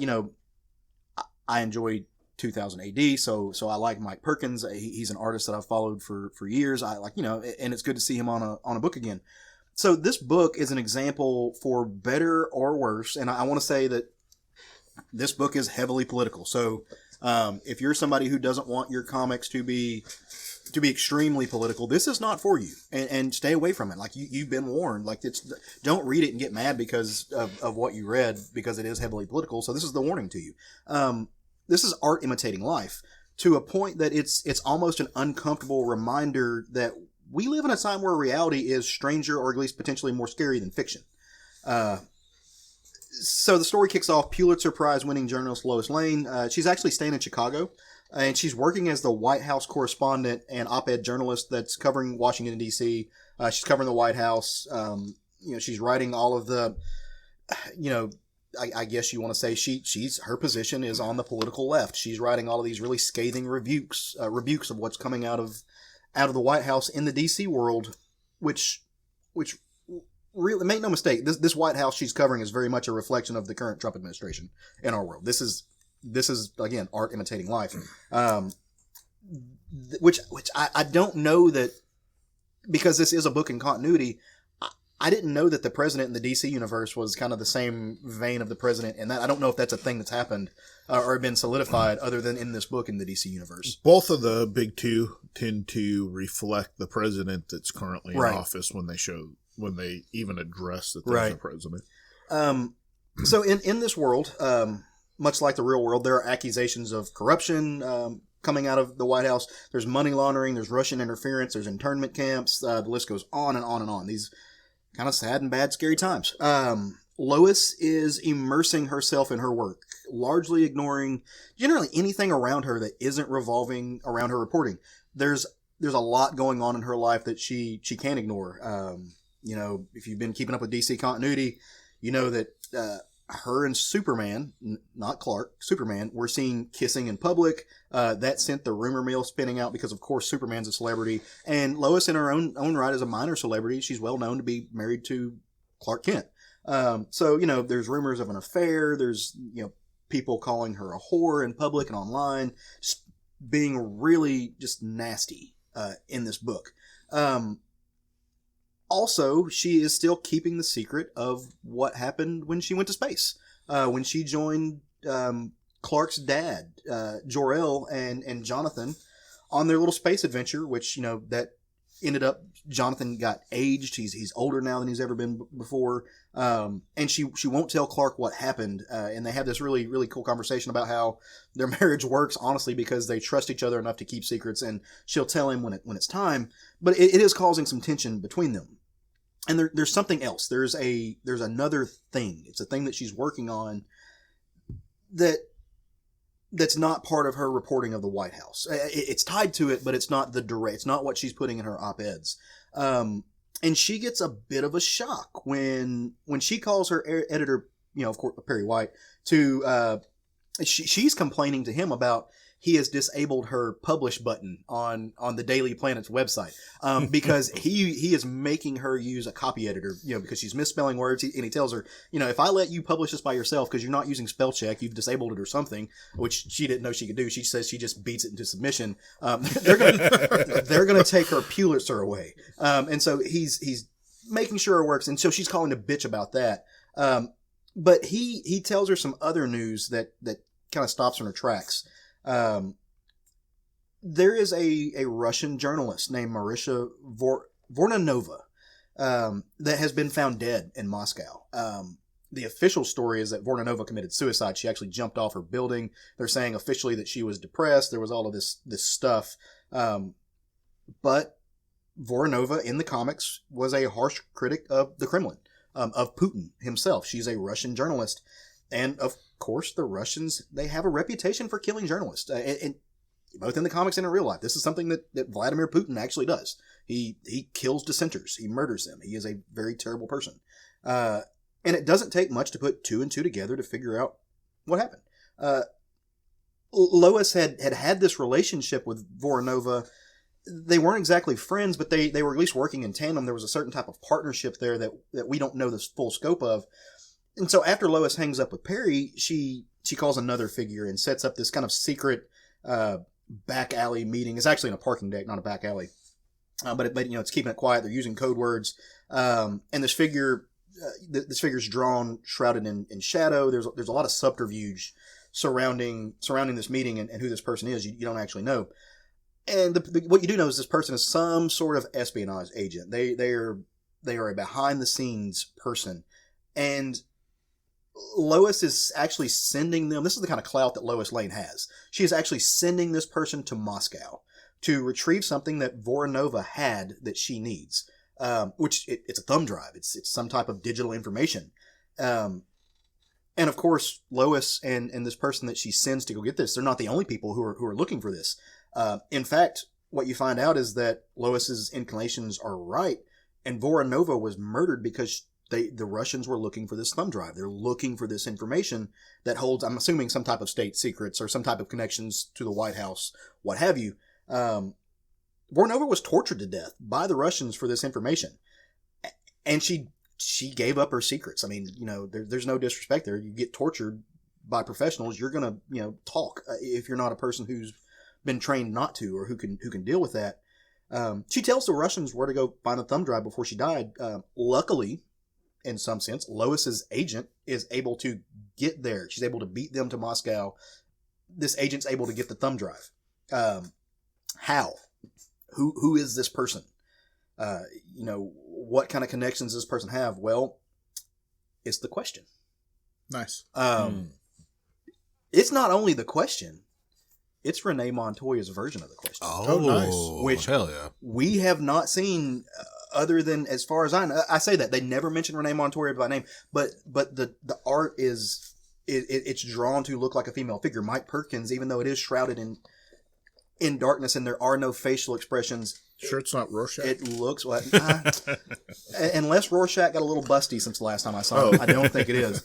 enjoy 2000 AD. So I like Mike Perkins. He's an artist that I've followed for years. I like, and it's good to see him on a book again. So this book is an example for better or worse. And I want to say that this book is heavily political. So if you're somebody who doesn't want your comics to be extremely political, this is not for you, and stay away from it. Like you've been warned. Like don't read it and get mad because of what you read, because it is heavily political. So this is the warning to you. This is art imitating life to a point that it's almost an uncomfortable reminder that we live in a time where reality is stranger, or at least potentially more scary than fiction. So the story kicks off. Pulitzer Prize winning journalist Lois Lane. She's actually staying in Chicago, and she's working as the White House correspondent and op-ed journalist that's covering Washington, D.C. She's covering the White House. She's writing all of the, I guess you want to say her position is on the political left. She's writing all of these really scathing rebukes of what's coming out of the White House in the D.C. world, which really, make no mistake, this White House she's covering is very much a reflection of the current Trump administration in our world. This is again art imitating life, which I don't know that, because this is a book in continuity. I didn't know that the president in the DC universe was kind of the same vein of the president, and that I don't know if that's a thing that's happened or been solidified other than in this book in the DC universe. Both of the big two tend to reflect the president that's currently in office when they even address that there's a president. So in this world, much like the real world, there are accusations of corruption coming out of the White House. There's money laundering, there's Russian interference, there's internment camps. The list goes on and on and on. These kind of sad and bad, scary times. Lois is immersing herself in her work, largely ignoring generally anything around her that isn't revolving around her reporting. There's a lot going on in her life that she can't ignore. If you've been keeping up with DC continuity, you know that her and Superman, not Clark, Superman, were seen kissing in public. That sent the rumor mill spinning out because, of course, Superman's a celebrity. And Lois, in her own right, is a minor celebrity. She's well known to be married to Clark Kent. So, there's rumors of an affair. There's, people calling her a whore in public and online, just being really just nasty in this book. Also, she is still keeping the secret of what happened when she went to space. When she joined Clark's dad, Jor-El, and Jonathan on their little space adventure, which, that ended up, Jonathan got aged. He's older now than he's ever been before. And she won't tell Clark what happened. And they have this really, really cool conversation about how their marriage works, honestly, because they trust each other enough to keep secrets, and she'll tell him when it's time. But it is causing some tension between them. And there's something else. There's another thing. It's a thing that she's working on that's not part of her reporting of the White House. It's tied to it, but it's not it's not what she's putting in her op-eds. And she gets a bit of a shock when she calls her editor, of course, Perry White, to she's complaining to him about he has disabled her publish button on the Daily Planet's website because he is making her use a copy editor, because she's misspelling words. And he tells her, if I let you publish this by yourself because you're not using spell check, you've disabled it or something, which she didn't know she could do. She says she just beats it into submission. They're gonna take her Pulitzer away. And so he's making sure it works. And so she's calling a bitch about that. But he tells her some other news that kind of stops her in her tracks. There is a Russian journalist named Marisha Voronova that has been found dead in Moscow. The official story is that Voronova committed suicide. She actually jumped off her building. They're saying officially that she was depressed. There was all of this stuff. But Voronova in the comics was a harsh critic of the Kremlin, of Putin himself. She's a Russian journalist. And of course, the Russians, they have a reputation for killing journalists, and both in the comics and in real life. This is something that Vladimir Putin actually does. He kills dissenters. He murders them. He is a very terrible person. And it doesn't take much to put two and two together to figure out what happened. Lois had this relationship with Voronova. They weren't exactly friends, but they were at least working in tandem. There was a certain type of partnership there that we don't know the full scope of. And so after Lois hangs up with Perry, she calls another figure and sets up this kind of secret back alley meeting. It's actually in a parking deck, not a back alley. But it's keeping it quiet. They're using code words. And this figure's drawn, shrouded in shadow. There's a lot of subterfuge surrounding this meeting and who this person is. You don't actually know. And what you do know is this person is some sort of espionage agent. They are a behind the scenes person. And Lois is actually sending them. This is the kind of clout that Lois Lane has. She is actually sending this person to Moscow to retrieve something that Voronova had that she needs. Which it's a thumb drive. It's some type of digital information. And of course, Lois and this person that she sends to go get this, they're not the only people who are looking for this. In fact, what you find out is that Lois's inclinations are right, and Voronova was murdered because the Russians were looking for this thumb drive. They're looking for this information that holds, I'm assuming, some type of state secrets or some type of connections to the White House, what have you. Voronova was tortured to death by the Russians for this information, and she gave up her secrets. I mean, there's no disrespect there. You get tortured by professionals, you're gonna talk if you're not a person who's been trained not to or who can deal with that. She tells the Russians where to go find the thumb drive before she died. Luckily, in some sense, Lois's agent is able to get there. She's able to beat them to Moscow. This agent's able to get the thumb drive. How? Who is this person? What kind of connections does this person have? Well, it's the question. Nice. It's not only the question. It's Renee Montoya's version of the question. Oh, nice. Which hell yeah. we have not seen other than, as far as I know. I say that they never mention Renee Montoya by name, but the art it's drawn to look like a female figure. Mike Perkins, even though it is shrouded in darkness and there are no facial expressions. Sure, it's not Rorschach. It looks like unless Rorschach got a little busty since the last time I saw him. I don't think it is.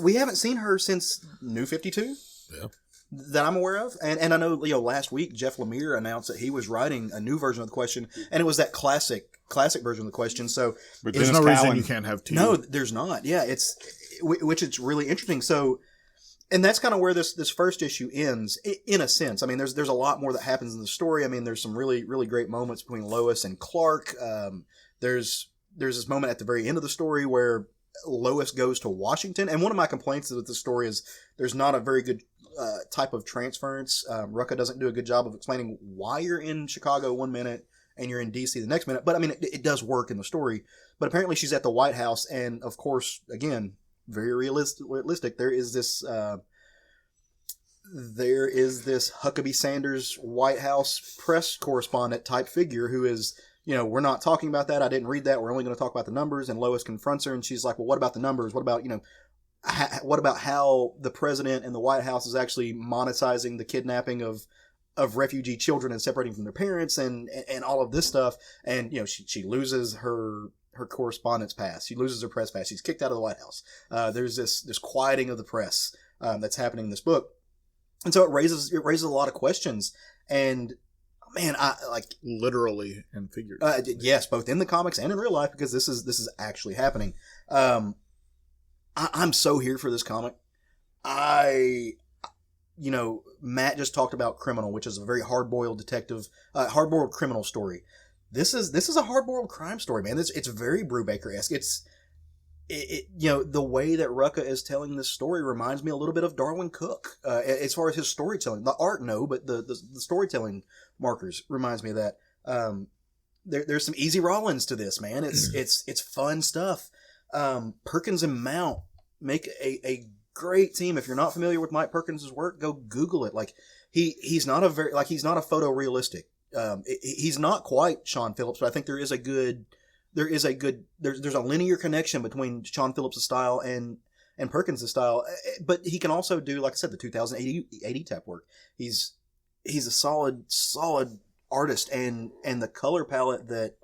We haven't seen her since New 52. Yeah. That I'm aware of, and I know last week Jeff Lemire announced that he was writing a new version of the question, and it was that classic version of the question. So But There's Dennis no reason Cowan- you can't have two. no, there's not. Yeah, which it's really interesting. So, and that's kind of where this first issue ends, in a sense. I mean, there's a lot more that happens in the story. I mean, there's some really, really great moments between Lois and Clark. There's this moment at the very end of the story where Lois goes to Washington, and one of my complaints with the story is there's not a very good type of transference. Rucka doesn't do a good job of explaining why you're in Chicago one minute and you're in DC the next minute. But I mean, it does work in the story. But apparently she's at the White House, and of course, again, very realistic. There is this Huckabee Sanders White House press correspondent type figure who is, we're not talking about that. I didn't read that. We're only going to talk about the numbers. And Lois confronts her, and she's like, well, what about the numbers? What about, what about how the president and the White House is actually monetizing the kidnapping of refugee children and separating from their parents and all of this stuff? And, she loses her correspondence pass. She loses her press pass. She's kicked out of the White House. There's this quieting of the press that's happening in this book. And so it raises a lot of questions. And man, I like Literally and figuratively. yes, both in the comics and in real life, because this is actually happening. I'm so here for this comic. Matt just talked about Criminal, which is a very hard-boiled hard-boiled criminal story. This is a hard-boiled crime story, man. It's very Brubaker-esque. The way that Rucka is telling this story reminds me a little bit of Darwin Cook, as far as his storytelling. The art, no, but the storytelling markers reminds me of that. There's some Easy Rollins to this, man. It's fun stuff. Perkins and Mount make a great team. If you're not familiar with Mike Perkins' work, go Google it. Like he's not a photorealistic. He's not quite Sean Phillips, but I think there's a linear connection between Sean Phillips' style and Perkins' style. But he can also do, like I said, the 2080 type work. He's a solid artist, and the color palette that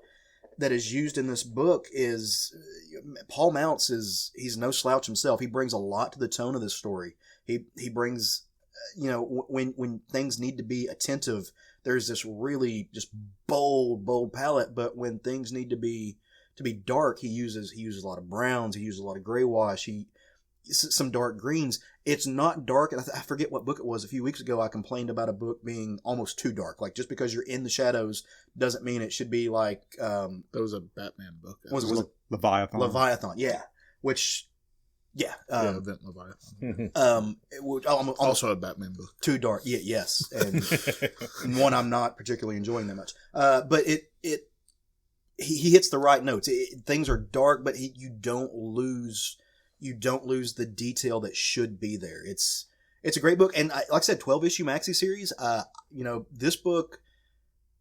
is used in this book is Paul Mounts he's no slouch himself. He brings a lot to the tone of this story. He brings, when things need to be attentive, there's this really just bold palette, but when things need to be to be dark, he uses a lot of browns, he uses a lot of gray wash, some dark greens. It's not dark, and I forget what book it was. A few weeks ago, I complained about a book being almost too dark. Like, just because you're in the shadows doesn't mean it should be like. That was a Batman book. Was it Leviathan? Leviathan, yeah. Which, yeah. Event Leviathan. Also a Batman book. Too dark, yeah, yes, and one I'm not particularly enjoying that much. But he hits the right notes. Things are dark, but you don't lose the detail that should be there. It's a great book, and like I said, 12-issue maxi series. This book,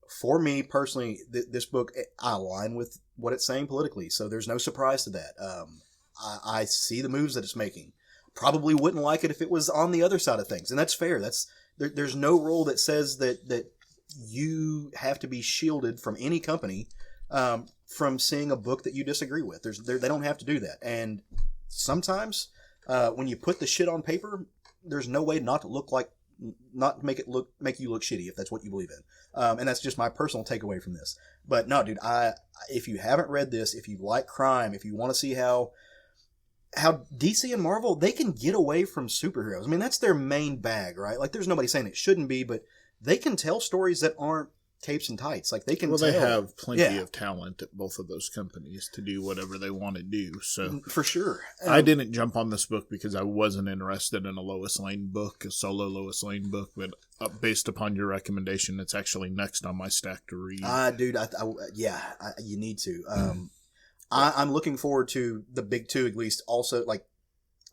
for me personally, this book, I align with what it's saying politically, so there's no surprise to that. I see the moves that it's making. Probably wouldn't like it if it was on the other side of things, and that's fair. There's no rule that says that you have to be shielded from any company from seeing a book that you disagree with. They don't have to do that, and sometimes when you put the shit on paper, there's no way not to make you look shitty if that's what you believe in. And that's just my personal takeaway from this. But no, dude, if you haven't read this, if you like crime, if you want to see how DC and Marvel, they can get away from superheroes. I mean, that's their main bag, right? Like, there's nobody saying it shouldn't be, but they can tell stories that aren't capes and tights. Like, they can tell. They have plenty of talent at both of those companies to do whatever they want to do. So for sure. I didn't jump on this book because I wasn't interested in a Lois Lane book, a solo Lois Lane book, but based upon your recommendation, it's actually next on my stack to read. Dude, you need to. I'm looking forward to the big two, at least. Also, like,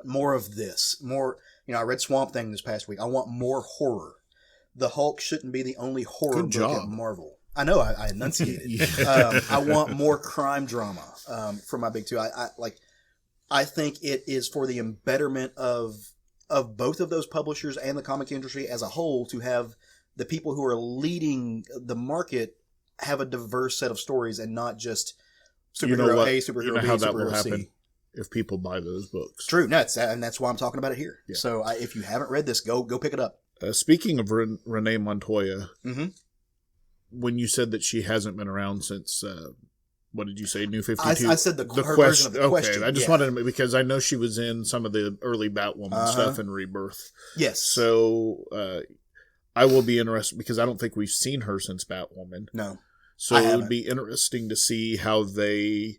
more of this. More, I read Swamp Thing this past week. I want more horror. The Hulk shouldn't be the only horror book at Marvel. I know, I enunciated. I want more crime drama for my big two. I think it is for the embetterment of both of those publishers and the comic industry as a whole to have the people who are leading the market have a diverse set of stories and not just superhero A, superhero B, how that superhero will happen C. If people buy those books. True, and that's why I'm talking about it here. Yeah. So if you haven't read this, go pick it up. Speaking of Renee Montoya, when you said that she hasn't been around since, what did you say, New 52? I said her version of the question. I just wanted to, because I know she was in some of the early Batwoman stuff in Rebirth. Yes. So I will be interested, because I don't think we've seen her since Batwoman. No. So it would be interesting to see how they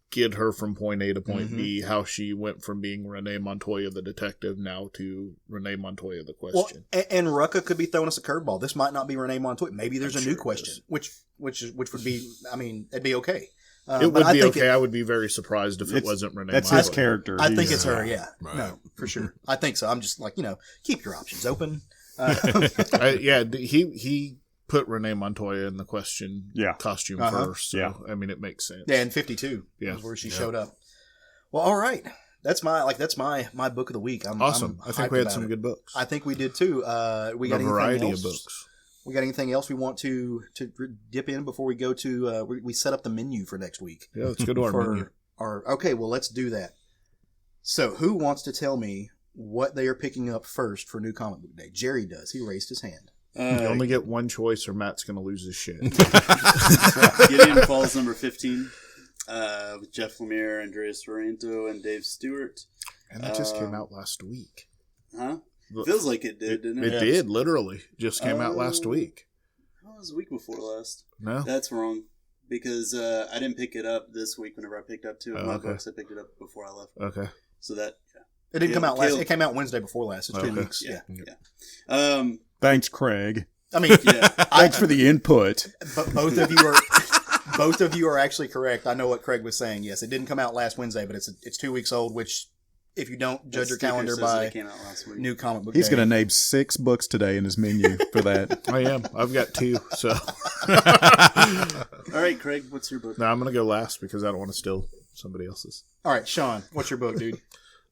get her from point A to point B, how she went from being Renee Montoya the detective now to Renee Montoya the question. Well, and Rucka could be throwing us a curveball. This might not be Renee Montoya. Maybe there's a new question, which would be, I mean, it'd be okay. It would be okay. I would be very surprised if it wasn't Renee That's Montoya. His character. I think it's her, yeah. Right. No, for sure. I think so. I'm just like, keep your options open. He put Renee Montoya in the question costume first. So, I mean, it makes sense. Yeah, in 52 is where she showed up. Well, all right. That's my book of the week. Awesome. I think we had some good books. I think we did too. We got a variety of books. We got anything else we want to dip in before we go to we set up the menu for next week? Yeah, let's go to our menu. Okay, well, let's do that. So, who wants to tell me what they are picking up first for New Comic Book Day? Jerry does. He raised his hand. You only get one choice or Matt's going to lose his shit. Gideon Falls number 15 with Jeff Lemire, Andreas Sorrento, and Dave Stewart. And that just came out last week. Huh? Feels like it did, didn't it? It did, literally. Just came out last week. Oh, it was a week before last. No? That's wrong. Because I didn't pick it up this week whenever I picked up two of my books. I picked it up before I left. Okay. So that, It didn't come out last. It came out Wednesday before last. It's 2 weeks. Yeah. Thanks, Craig. I mean, thanks for the input. But both of you are actually correct. I know what Craig was saying. Yes, it didn't come out last Wednesday, but it's 2 weeks old. Which, if you don't judge your calendar by New Comic Book He's Day, going to name 6 books today in his menu for that. I am. I've got 2. So, all right, Craig, what's your book? No, I'm going to go last because I don't want to steal somebody else's. All right, Sean, what's your book, dude?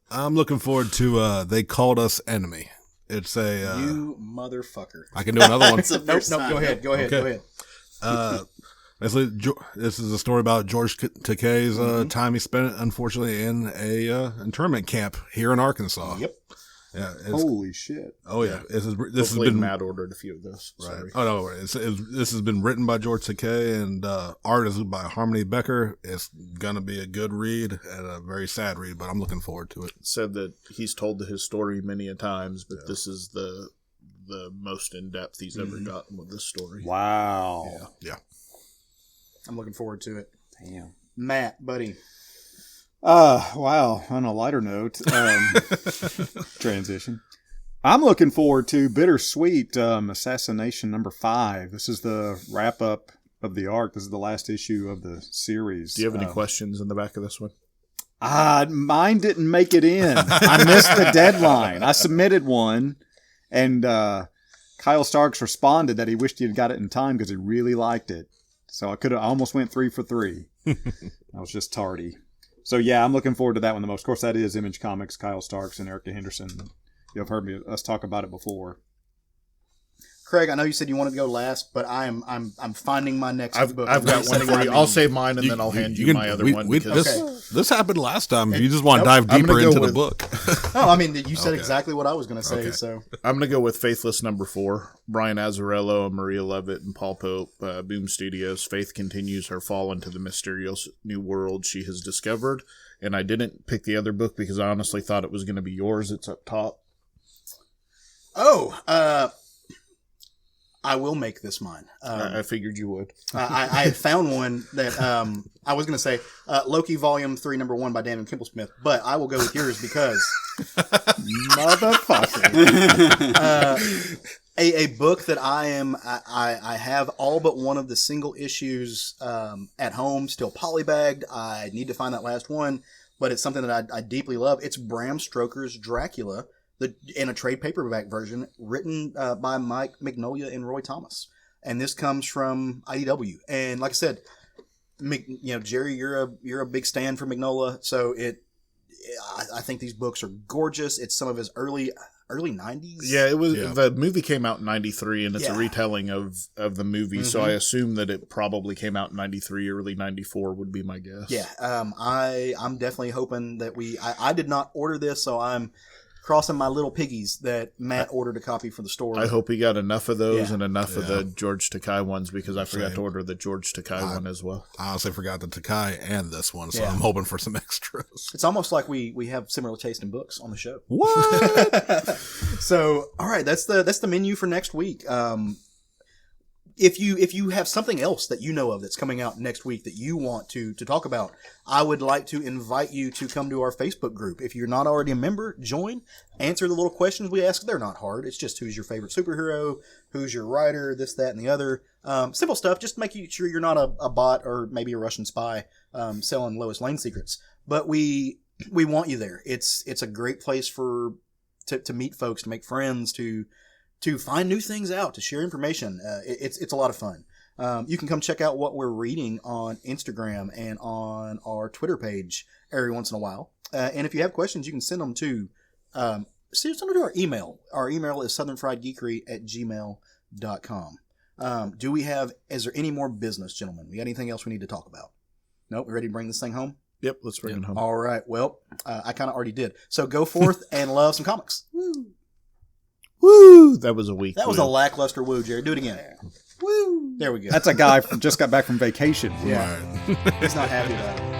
I'm looking forward to They Called Us Enemy. It's a you motherfucker. I can do another one. Nope. Go ahead. This is a story about George Takei's time he spent, unfortunately, in a internment camp here in Arkansas. Yep. Yeah. Holy shit! Oh yeah. This has Hopefully been Matt ordered a few of those. right. Sorry. Oh no, this has been written by George Takei and art is by Harmony Becker. It's gonna be a good read and a very sad read, but I'm looking forward to it. Said that he's told his story many a times, but this is the most in depth he's ever gotten with this story. Wow. Yeah. I'm looking forward to it. Damn. Matt, buddy. Wow. On a lighter note, transition. I'm looking forward to Bittersweet Assassination number 5. This is the wrap up of the arc. This is the last issue of the series. Do you have any questions in the back of this one? Mine didn't make it in. I missed the deadline. I submitted one, and Kyle Starks responded that he wished he had got it in time because he really liked it. So I almost went 3 for 3. I was just tardy. So yeah, I'm looking forward to that one the most. Of course, that is Image Comics, Kyle Starks, and Erica Henderson. You've heard us talk about it before. Craig, I know you said you wanted to go last, but I'm finding my next book. I've got one for you. I'll save mine and then I'll hand you my other one. This happened last time. If you just want to dive deeper into the book. No, I mean, you said exactly what I was going to say. So I'm going to go with Faithless number 4. Brian Azzarello, Maria Levitt, and Paul Pope. Boom Studios. Faith continues her fall into the mysterious new world she has discovered. And I didn't pick the other book because I honestly thought it was going to be yours. It's up top. I will make this mine. I figured you would. I had found one that I was going to say Loki Volume 3, number 1 by Daniel Kimblesmith, but I will go with yours because Motherfucker. a book that I have all but one of the single issues at home, still polybagged. I need to find that last one, but it's something that I deeply love. It's Bram Stoker's Dracula. In a trade paperback version, written by Mike Mignola and Roy Thomas, and this comes from IDW. And like I said, Jerry, you're a big stand for Mignola, so I think these books are gorgeous. It's some of his early 90s. Yeah, it was. Yeah. The movie came out in 93, and it's a retelling of the movie. So I assume that it probably came out in 93, early 94 would be my guess. Yeah, I'm definitely hoping that I did not order this, so I'm crossing my little piggies that Matt ordered a copy for the store. I hope he got enough of those and enough of the George Takei ones because I forgot to order the George Takei one as well. I honestly forgot the Takei and this one, so I'm hoping for some extras. It's almost like we have similar taste in books on the show. What? So, all right, that's the menu for next week. If you have something else that you know of that's coming out next week that you want to talk about, I would like to invite you to come to our Facebook group. If you're not already a member, join, answer the little questions we ask. They're not hard. It's just who's your favorite superhero, who's your writer, this, that, and the other. Simple stuff, just to make sure you're not a bot or maybe a Russian spy selling Lois Lane secrets. But we want you there. It's a great place to meet folks, to make friends, to find new things out, to share information. It's a lot of fun. You can come check out what we're reading on Instagram and on our Twitter page every once in a while. And if you have questions, you can send them to our email. Our email is southernfriedgeekery@gmail.com. Is there any more business, gentlemen? We got anything else we need to talk about? Nope. We ready to bring this thing home? Yep, let's bring it home. All right. Well, I kind of already did. So go forth and love some comics. Woo! That was a weak. That was a lackluster woo, Jerry. Do it again. Woo! There we go. That's a guy just got back from vacation. Yeah. He's not happy about it.